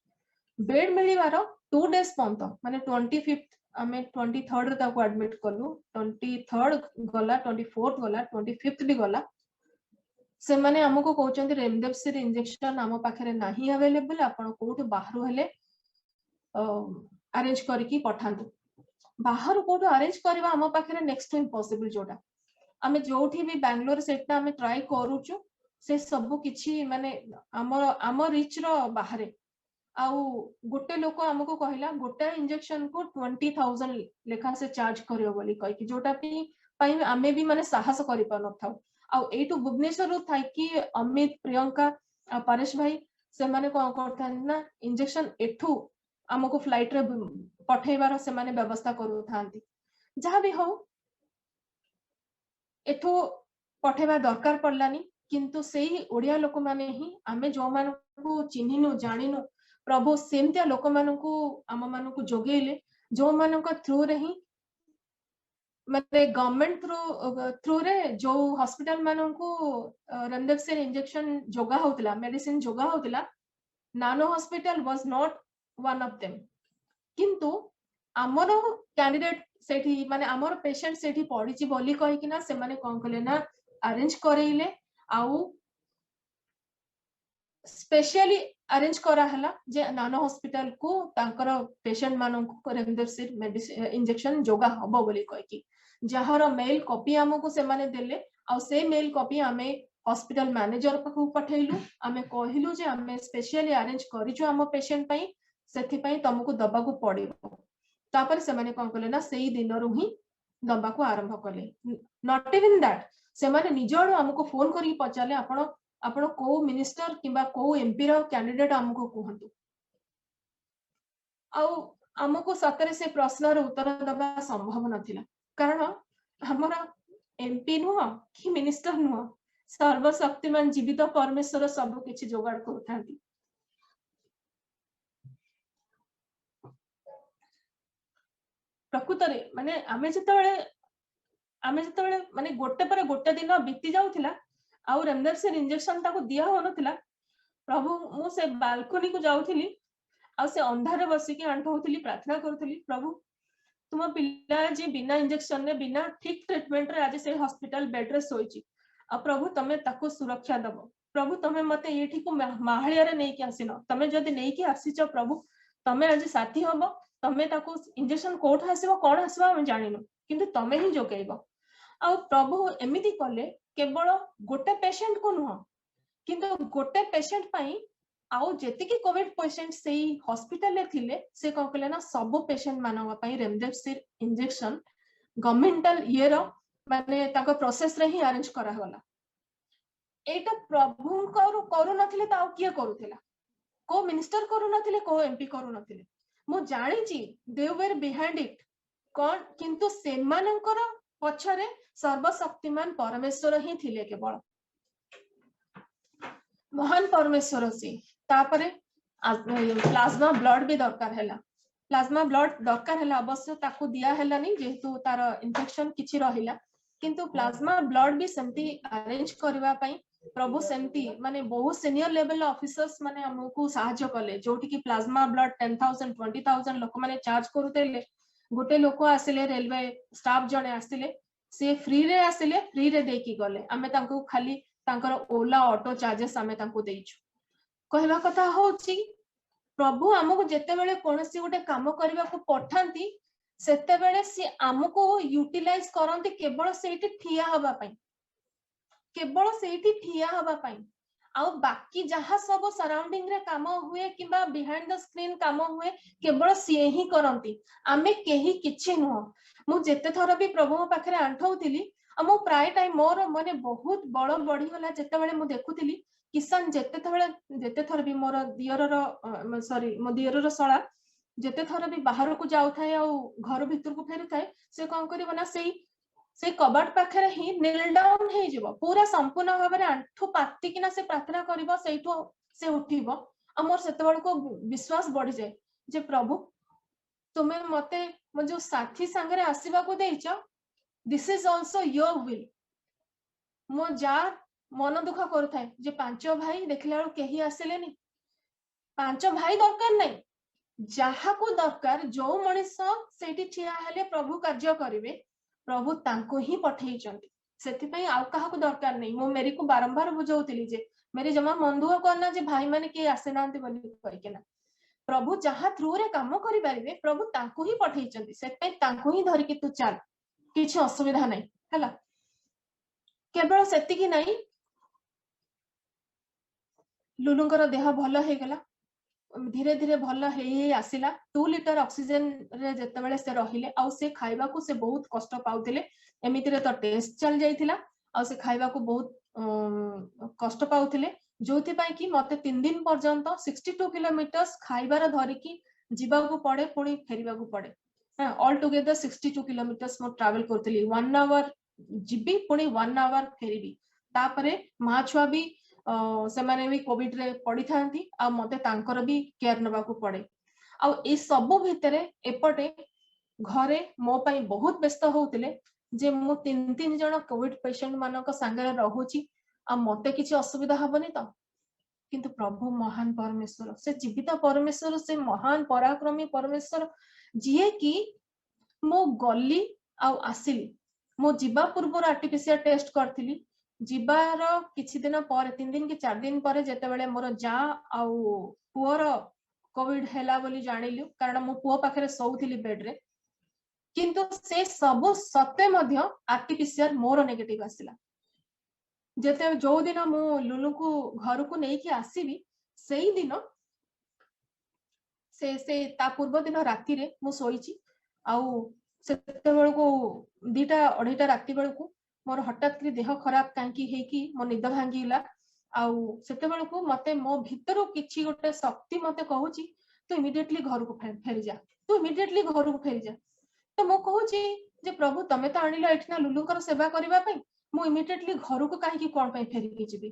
बेड मिलिवार 2 डेज पंत माने 25th हमें 23rd रे ताकू एडमिट करलु 23rd गला 24th गला 25th भी गला से माने हमको कहउचंती रेमडेसिविर इंजेक्शन हम पाखरे नाही अवेलेबल आपण कोठ बाहरु हेले अरेंज करके पठांतु बाहर कोठो अरेंज करबा हम पाखरे नेक्स्ट टाइम पॉसिबल जोटा आमे जोठी भी बैंगलोर सेटा आमे ट्राई करूछु से सब किछि माने हमर रिच रो बाहरे आउ गोटे लोक हमको कहला गोटे इंजेक्शन को 20,000 लेखा से चार्ज करियो बोली कहि कि जोटा पई आमे भी माने साहस करि पा न थाउ आउ एटू भुवनेश्वर रु थाई कि अमित प्रियंका परेश भाई से माने कोन करथान ना इंजेक्शन एठू हमको फ्लाइट रे पठेबार से माने व्यवस्था करू थांती जहां भी हो एठू पठेबा दरकार पड़लानी किंतु सेही ओडिया लोक माने ही आमे जो मान को चिन्हिनु जानिनु प्रभु सेमतिया लोक मानकू आम मानकू जोगेले जो मानक थ्रू रे ही माने गवर्नमेंट थ्रू रे जो हॉस्पिटल मानकू रेमडेसिविर इंजेक्शन जोगा होतला मेडिसिन जोगा होतला नानो hospital was not one of them किंतु आमर कैंडिडेट सेठी माने आमर पेशेंट सेठी पड़ीची बोली कहि कि ना से माने कोन कले ना अरेंज करेइले आउ स्पेशली अरेंज करा हला जे नानो हॉस्पिटल को तांकर पेशेंट मानन को रेमडेसिविर मेडिसिन इंजेक्शन जोगा हबो बोली कहि कि जहार मेल कॉपी हमको से माने देले आ से मेल कॉपी हमें हॉस्पिटल मैनेजर पाखु पठेइलु हमें कहिलु जे हमें स्पेशली अरेंज करिछु हम पेशेंट पई सेथि पई तुमको दबा को पड़िबो तापर से माने कोन कले ना सेही दिन रु ही दबा को आरंभ कले नॉट इवन दैट से माने निजोड हमको फोन करी पचाले आपण को मिनिस्टर किबा को एमपी रो कैंडिडेट हमको कहंतु आउ हमको सतरे से प्रश्न रो उत्तर दबा संभव नथिला कारण हमरा एमपी नुह कि मिनिस्टर नुह सर्वशक्तिमान जीवित परमेश्वर सब किछि जोगाड़ करथांती प्रकृत रे माने आमे जतबेले माने गोटे पर गोटे दिन बीती जाउथिला आउ रेमडेसिविर इंजेक्शन ताको दिया हो नथिला प्रभु मु से बालकनी को जाउथिली आ से अंधार बसी के आंठौथिली प्रार्थना करथिली प्रभु तुम पिला जे बिना इंजेक्शन ने बिना ठीक ट्रीटमेंट रे आज से हॉस्पिटल बेड रे सोईची आ प्रभु तमे ताको सुरक्षा दबो प्रभु तमे मते एठी को माहलिया रे नै कि आसिनो तमे जदी नै कि आसीच प्रभु तमे आज साथी हबो तमे ताको इंजेक्शन कोठ आसीबो कोन आसीबो हम जानिनु किंतु तमे ही जोगैबो आ प्रभु एमिति कले केवल गोटे पेशेंट को नुह किंतु गोटे पेशेंट पई आउ जेतिकी कोविड पेशेंट से हॉस्पिटल ले थिले से कोन कले ना सब पेशेंट मानवा पई रेमडेसिविर इंजेक्शन गवर्नमेंटल ईयर माने ताको प्रोसेस रे ही अरेंज करा होला एटा प्रभु करू नथिले ताउ किए करूथिला को मिनिस्टर करू नथिले को एमपी करू नथिले मु जानि छी दे वर बिहाइंड इट कोन किंतु से मानकर पछरे सर्वशक्तिमान परमेश्वर ही थिले केवल महान परमेश्वर से तापरे प्लाज्मा ब्लड भी दरकार हैला प्लाज्मा ब्लड दरकार हैला अवश्य ताको दिया हैलानी जेहेतु तार इन्फेक्शन किछि रहिला किंतु प्लाज्मा ब्लड भी सेमती अरेंज करबा पई प्रभु सेमती माने बहुत सीनियर लेवल ऑफिसर्स माने हमको सहायता कले जोटी की प्लाज्मा ब्लड 10,000 20,000 लोक माने चार्ज करूतेले गोटे लोक आसिले रेलवे स्टाफ जने आसिले से फ्री रे आसिले फ्री रे देकी गले आमे तांको खाली तांकर ओला ऑटो चार्जेस आमे तांको देइछु कहवा कथा होची प्रभु हमको जेते बेले कोनसी गोटे काम करबा को पठांती सेते बेले से हमको यूटिलाइज करंती केवल सेठी ठिया हबा पई केवल सेठी ठिया हबा पई आउ बाकी जहां सब सराउंडिंग रे काम हुए किबा बिहाइंड द स्क्रीन काम हुए केवल से ही करंती आमे केही किछि नुह मु जेते थरा भी प्रभु पाखरे आंठौतिली मु प्राय टाइम मोर माने बहुत बड़ बढ़ी गला जेते बेले मु देखुतिली किसान जेते थर भी मोर दियर रो सॉरी मो दियर रो सळा जेते थर भी बाहर को जाउ थाए आ घर भीतर को फेरु थाए से कोन करिवो ना से कबाट पाखरे ही नील डाउन हे जिवो पूरा संपूर्ण भाबरे आंठु पाती किना से प्रार्थना करिवो सेइठो से उठिवो हमर सेतबळ को विश्वास बढ़ी जाए जे प्रभु तुमे मते मो जो साथी संगरे आसीबा को देइछ this is also your will मो जा मन दुख करू थाए जे पांच भाई देखला केही आसेलेनी पांच भाई दरकार नहीं जहा को दरकार जो मनीष सेठी ठिया हेले प्रभु कार्य करिवे प्रभु तांको ही पठेई चंती सेति पई आउ काहा को दरकार नहीं मो मेरी को बारंबार बुझौतिली जे मेरी जमा मन दुख करना जे भाई माने के आसे नांती बोली कहि केना प्रभु जहाँ थ्रू रे काम करि परिबे प्रभु तांको ही पठेइचंती सेते तांको ही धरि कि तू चल किछि असुविधा नै हला केवल सेति कि नै लुलुंकर देह भल हे गला धीरे धीरे भल हे आसिला 2 लिटर ऑक्सीजन रे जते बेले से रहिले आ से खाइबा को से बहुत कष्ट पाउतिले एमिति रे तो टेस्ट चल जाइथिला आ से खाइबा को बहुत कष्ट पाउतिले जोथि पाई कि मते 3 दिन पर्यंत 62 किलोमीटर्स खाइबार धरि कि जीवा को पड़े पुणी फेरिबा को पड़े हां ऑल टुगेदर 62 किलोमीटर्स मो ट्रैवल करतली 1 आवर जिबी पुणी 1 आवर फेरिबी तापरे मा छुआ भी से माने भी कोविड रे पड़ी थांती आ मते तांकर भी केयर नबा को पड़े आ ए सब भितरे एपटे घरे मो पई बहुत व्यस्त होउतिले जे मो 3 जण कोविड पेशेंट मानक संगे रहुची आ मते किछि असुविधा हबनी त किंतु प्रभु महान परमेश्वर से जीवित परमेश्वर से महान पराक्रमी परमेश्वर जिए कि मो गली आ आसिली मो जीवा पूर्व आर्टिफिशियल टेस्ट करथिली जीवार किछि दिन पर 3 दिन कि 4 दिन पर जेते बेले मोर जा आउ पुअर कोविड हैला बोली जानिलु कारण मो पुओ पाखरे सोउथिली बेड रे किंतु से सब सत्य मध्य आर्टिफिशियल मोर नेगेटिव आसिला जेते जो दिन मो लुलु को घर को नै कि आसीबी सेही दिन से ता पूर्व दिन राति रे मो सोईची आउ सेते बेल को 2टा 2:30 राति बेल को मोर हठात के देह खराब कांकी हे कि मो निद भांगीला आउ सेते बेल को मते मो भीतर किछि गोटे शक्ति मते कहूची तू इमीडिएटली घर को फेरी जा तू इमीडिएटली घर को फेरी जा तो मो कहूची जे प्रभु तमे तो आनिलो एठना लुलुकर सेवा करबा पई मो इमीडिएटली घर को काहे कि कोन पई फेरी कि जिबी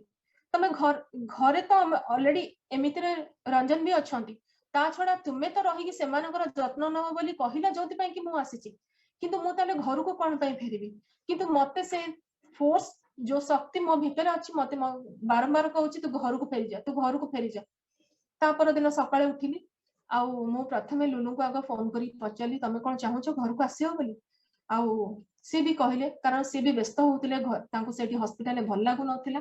तमे घरे तो ऑलरेडी एमितिरे रंजन भी अछंती ता छडा तुमे तो रही कि सेमानकर जत्न नहो बोली कहिला जोति पई कि मु आसीची किंतु मु ताले घर को कोन पई फेरीबी किंतु मते से फोर्स जो शक्ति मो भीतर अछि मते बारंबार कहूची तू घर को फेरी जा तू घर को फेरी जा ता पर दिन सकाळे उठिली आउ मु प्रथमे लुलु को आगे फोन करी पचाली तमे कोन चाहूछ घर को आसियो बोली आउ से भी कहले कारण से भी व्यस्त होतिले घर तांको सेठी हॉस्पिटल में भल लागु नथिला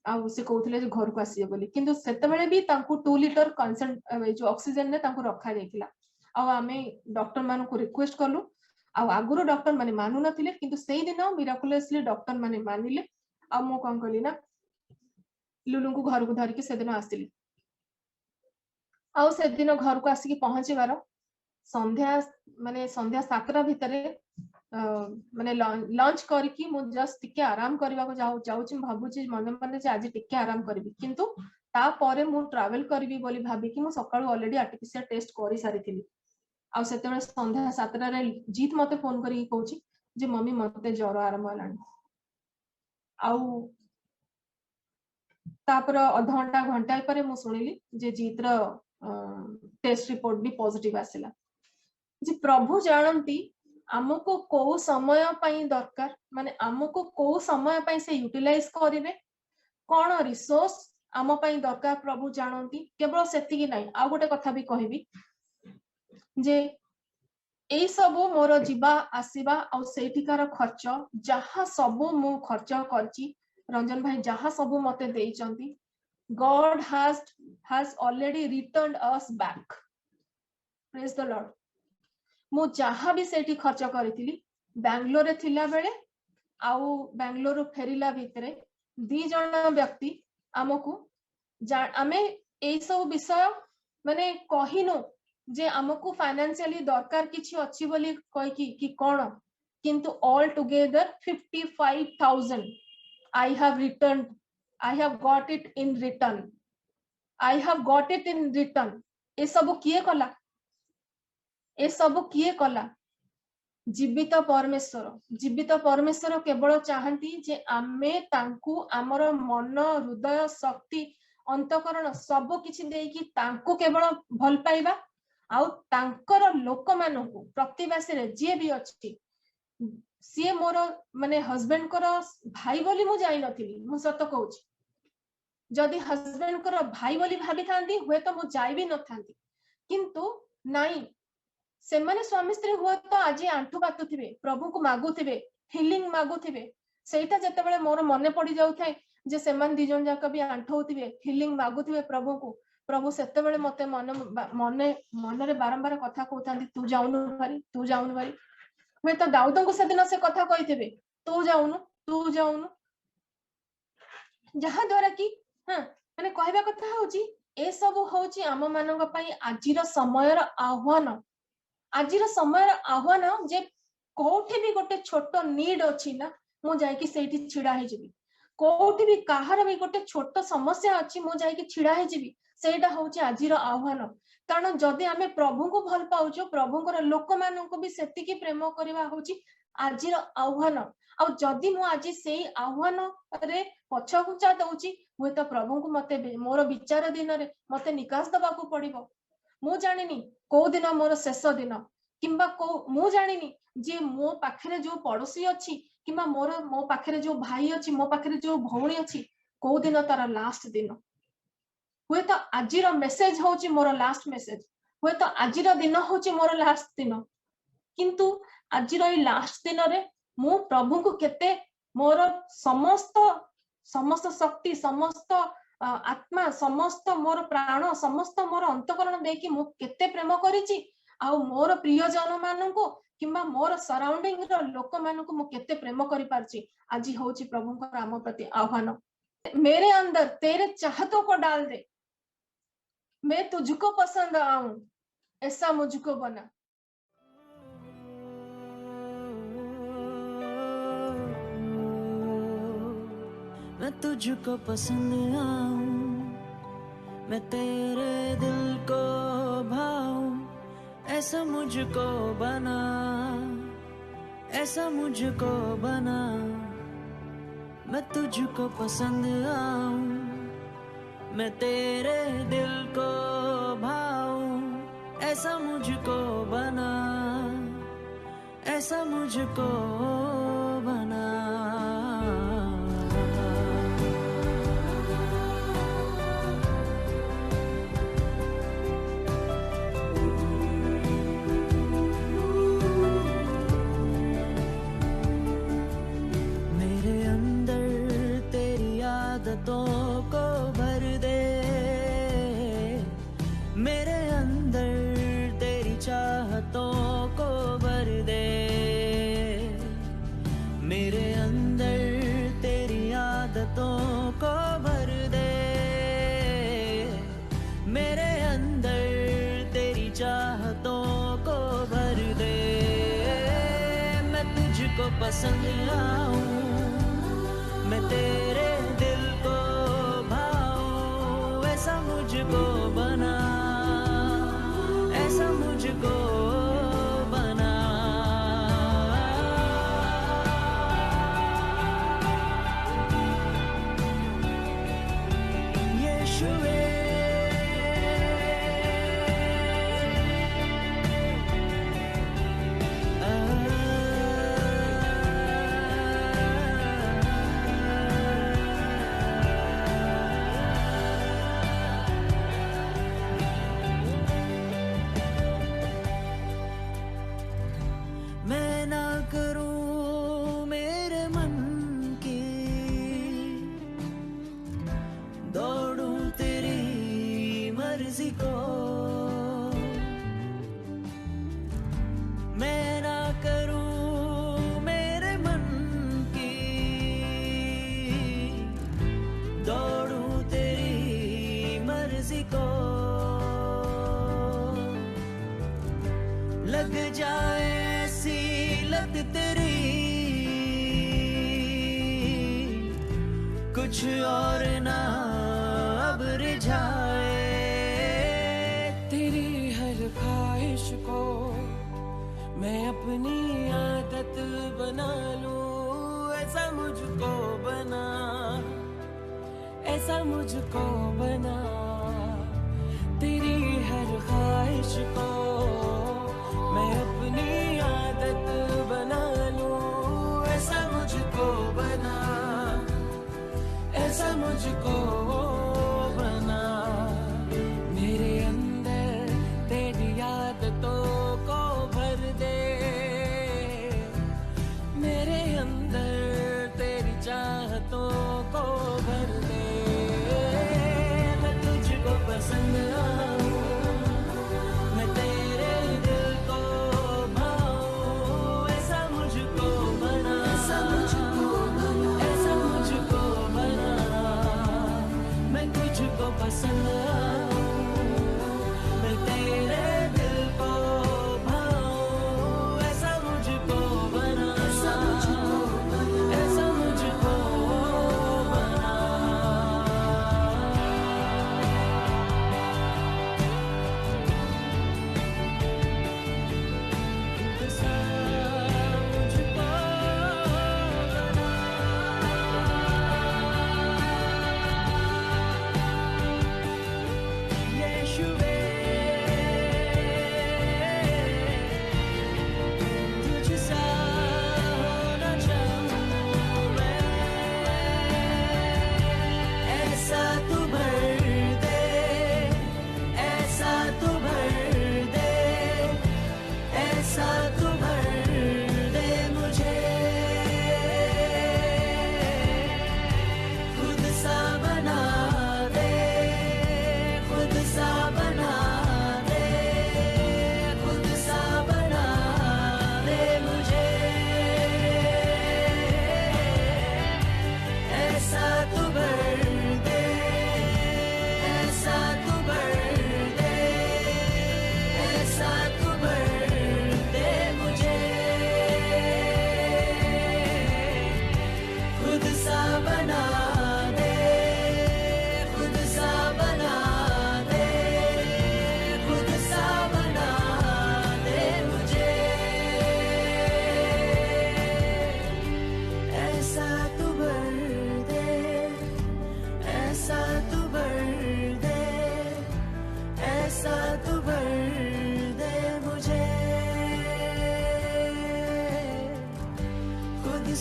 आउ से कहउथिले जे घर को आसियो बोली किंतु सेते बेले भी तांको 2 लिटर कंसेंट जो ऑक्सीजन ने तांको रखा जायतिला आउ आमे डॉक्टर मान को रिक्वेस्ट करलु आउ आगुरो डॉक्टर माने मानु नथिले किंतु सेही दिन मिराकुलसली डॉक्टर माने मानिले आ मो कोन कहली ना लुलु को घर को धरि के से दिन आसिली आउ से दिन घर को आसी पहुंचीबार संध्या माने संध्या 7टा भितरे माने लंच करके मु जस्ट टिके आराम करबा को जाउची भाबुची मन मन जे आज टिके आराम करबी किंतु ता परे मु ट्रैवल करबी बोली भाबी कि मु सकाळ ऑलरेडी आर्टिफिशियल टेस्ट करि सारिथिली आ सेते बेले संध्या 7टा रे जीत मते फोन करी कहूची जे मम्मी मते ज्वर आरंभ हलानी आउ तापर आधा घंटा घंटा परे मु सुनिली जे जीत रो टेस्ट रिपोर्ट भी पॉजिटिव आसिला जे प्रभु जानती आमको को समय पई दरकार माने आमको को समय पई से यूटिलाइज करिवे कोन रिसोर्स आम पई दरकार प्रभु जानती केवल सेति कि नै आ गोटे कथा भी कहबी जे एई सब मोर जीवा आसीबा आ सेठिकार खर्च जहा सब मु खर्च करची रंजन भाई जहा सब मते देइचंती God has already returned us back. Praise the Lord. मु जहा भी सेठी खर्च करथिली बेंगलोर रे थिला बेले आउ बेंगलोर फेरिला भितरे 2 जण व्यक्ति हमकु आमे एई सब विषय माने कहिनो जे हमकु फाइनेंशियली दरकार किछि अछि बोली कहि कि कोन किंतु all together 55,000 I have returned I have got it in return. I have got it in return. ए सब किए कला ए सब किए कला जीवित परमेश्वर केवल चाहती जे आमे तांकु आमर मन हृदय शक्ति अंतकरण सब किछि देकी तांकु केवल भल पाइबा आउ तांकर लोक मानकु प्रतिवासी रे जे भी अछि सी मोर माने हस्बैंड कर भाई बोली मु जाई नथिली मु सत कहूची जदि हस्बैंड कर भाई बोली भाबी थांती हुए तो मु जाई भी न थांती किंतु नाई से माने स्वामी स्त्री हुए तो आज आंठू बातुथिबे प्रभु को मागुथिबे हिलिंग मागुथिबे सेटा जते बेले मोर मने पड़ी जाउ थाए जे सेमान 2 जन जाक भी आंठौथिबे हिलिंग मागुथिबे प्रभु को प्रभु सेतेबेले मते मन मने मनरे बारंबार कथा कहतांती तू जाउनु भारी हुए तो दाऊद को सेदिन से कथा कहिथिबे तू जाउनु जहा द्वारा कि हाँ माने कहबा कथा होची ए सब होची आम मानक पई आजिर समयर आह्वान जे कोठी भी गोटे छोट नीड अछि ना मु जाय कि सेठी छिडा हे जिवि कोठी भी काहार भी गोटे छोट समस्या अछि मु जाय कि छिडा हे जिवि सेटा होची आजिर आह्वान कारण जदि आमे प्रभु को भल पाउछो प्रभुଙ୍କର लोक माननको भी सेतिकी प्रेम करबा होची आजिर आह्वान आ जदि मु आज सेई आह्वान रे पछघुंचा दउची हुए तो प्रभु को मते मोर विचार दिन रे मते निकास दबाकू पड़िबो मु जानिनी को दिन मोर शेष दिन किंबा को मु जानिनी जे मो पाखरे जो पड़ोसी अछि किंबा मो पाखरे जो भाई अछि मो पाखरे जो भौणी अछि को दिन तार लास्ट दिन हुए तो आजिर मेसेज होची मोर लास्ट मेसेज हुए तो आजिर दिन होची मोर लास्ट दिन किंतु आजिर ई लास्ट दिन रे मु प्रभु को केते मोर समस्त शक्ति समस्त आत्मा समस्त मोर प्राण समस्त मोर अंतकरण देकी मु केते प्रेम करिछि आ मोर प्रियजन माननको किंबा मोर सराउंडिंग रो लोक माननको मु केते प्रेम करि पारछि आजि होछि प्रभुଙ୍କର आम प्रति आह्वान मेरे अंदर तेरे चाहतों को डाल दे मैं तुझको पसंद आऊं ऐसा मुझको बना मैं तुझको पसंद आऊं मैं तेरे दिल को भाऊं ऐसा मुझको बना मैं तुझको पसंद आऊं मैं तेरे दिल को भाऊं ऐसा मुझको बना आदतों को भर दे मेरे अंदर तेरी चाहतों को भर दे मेरे अंदर तेरी आदतों को भर दे मेरे अंदर तेरी चाहतों को भर दे मैं तुझको पसंद आऊं मैं तेरे दिल को भाऊं ऐसा मुझको बना यीशुवे मैं ना करूं मेरे मन की दौड़ूं तेरी मर्जी को मैं ना करूं मेरे मन की दौड़ूं तेरी मर्जी को लग जाए लत तेरी कुछ और ना अब रिझाए तेरी हर ख्वाहिश को मैं अपनी आदत बना लूं ऐसा मुझको बना तेरी हर ख्वाहिश को मैं अपनी आदत बना लूं ऐसा मुझको बना मेरे अंदर तेरी आदतों को भर दे मेरे अंदर तेरी चाहतों को भर दे मैं तुझको पसंद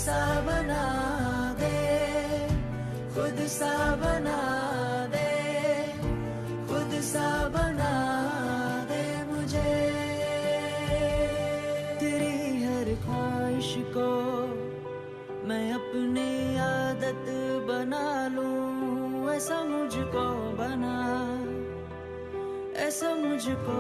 सा बना दे, खुद सा बना दे, खुद सा बना दे मुझे। तेरी हर ख्वाहिश को मैं अपनी आदत बना लूं, ऐसा मुझको बना, ऐसा मुझको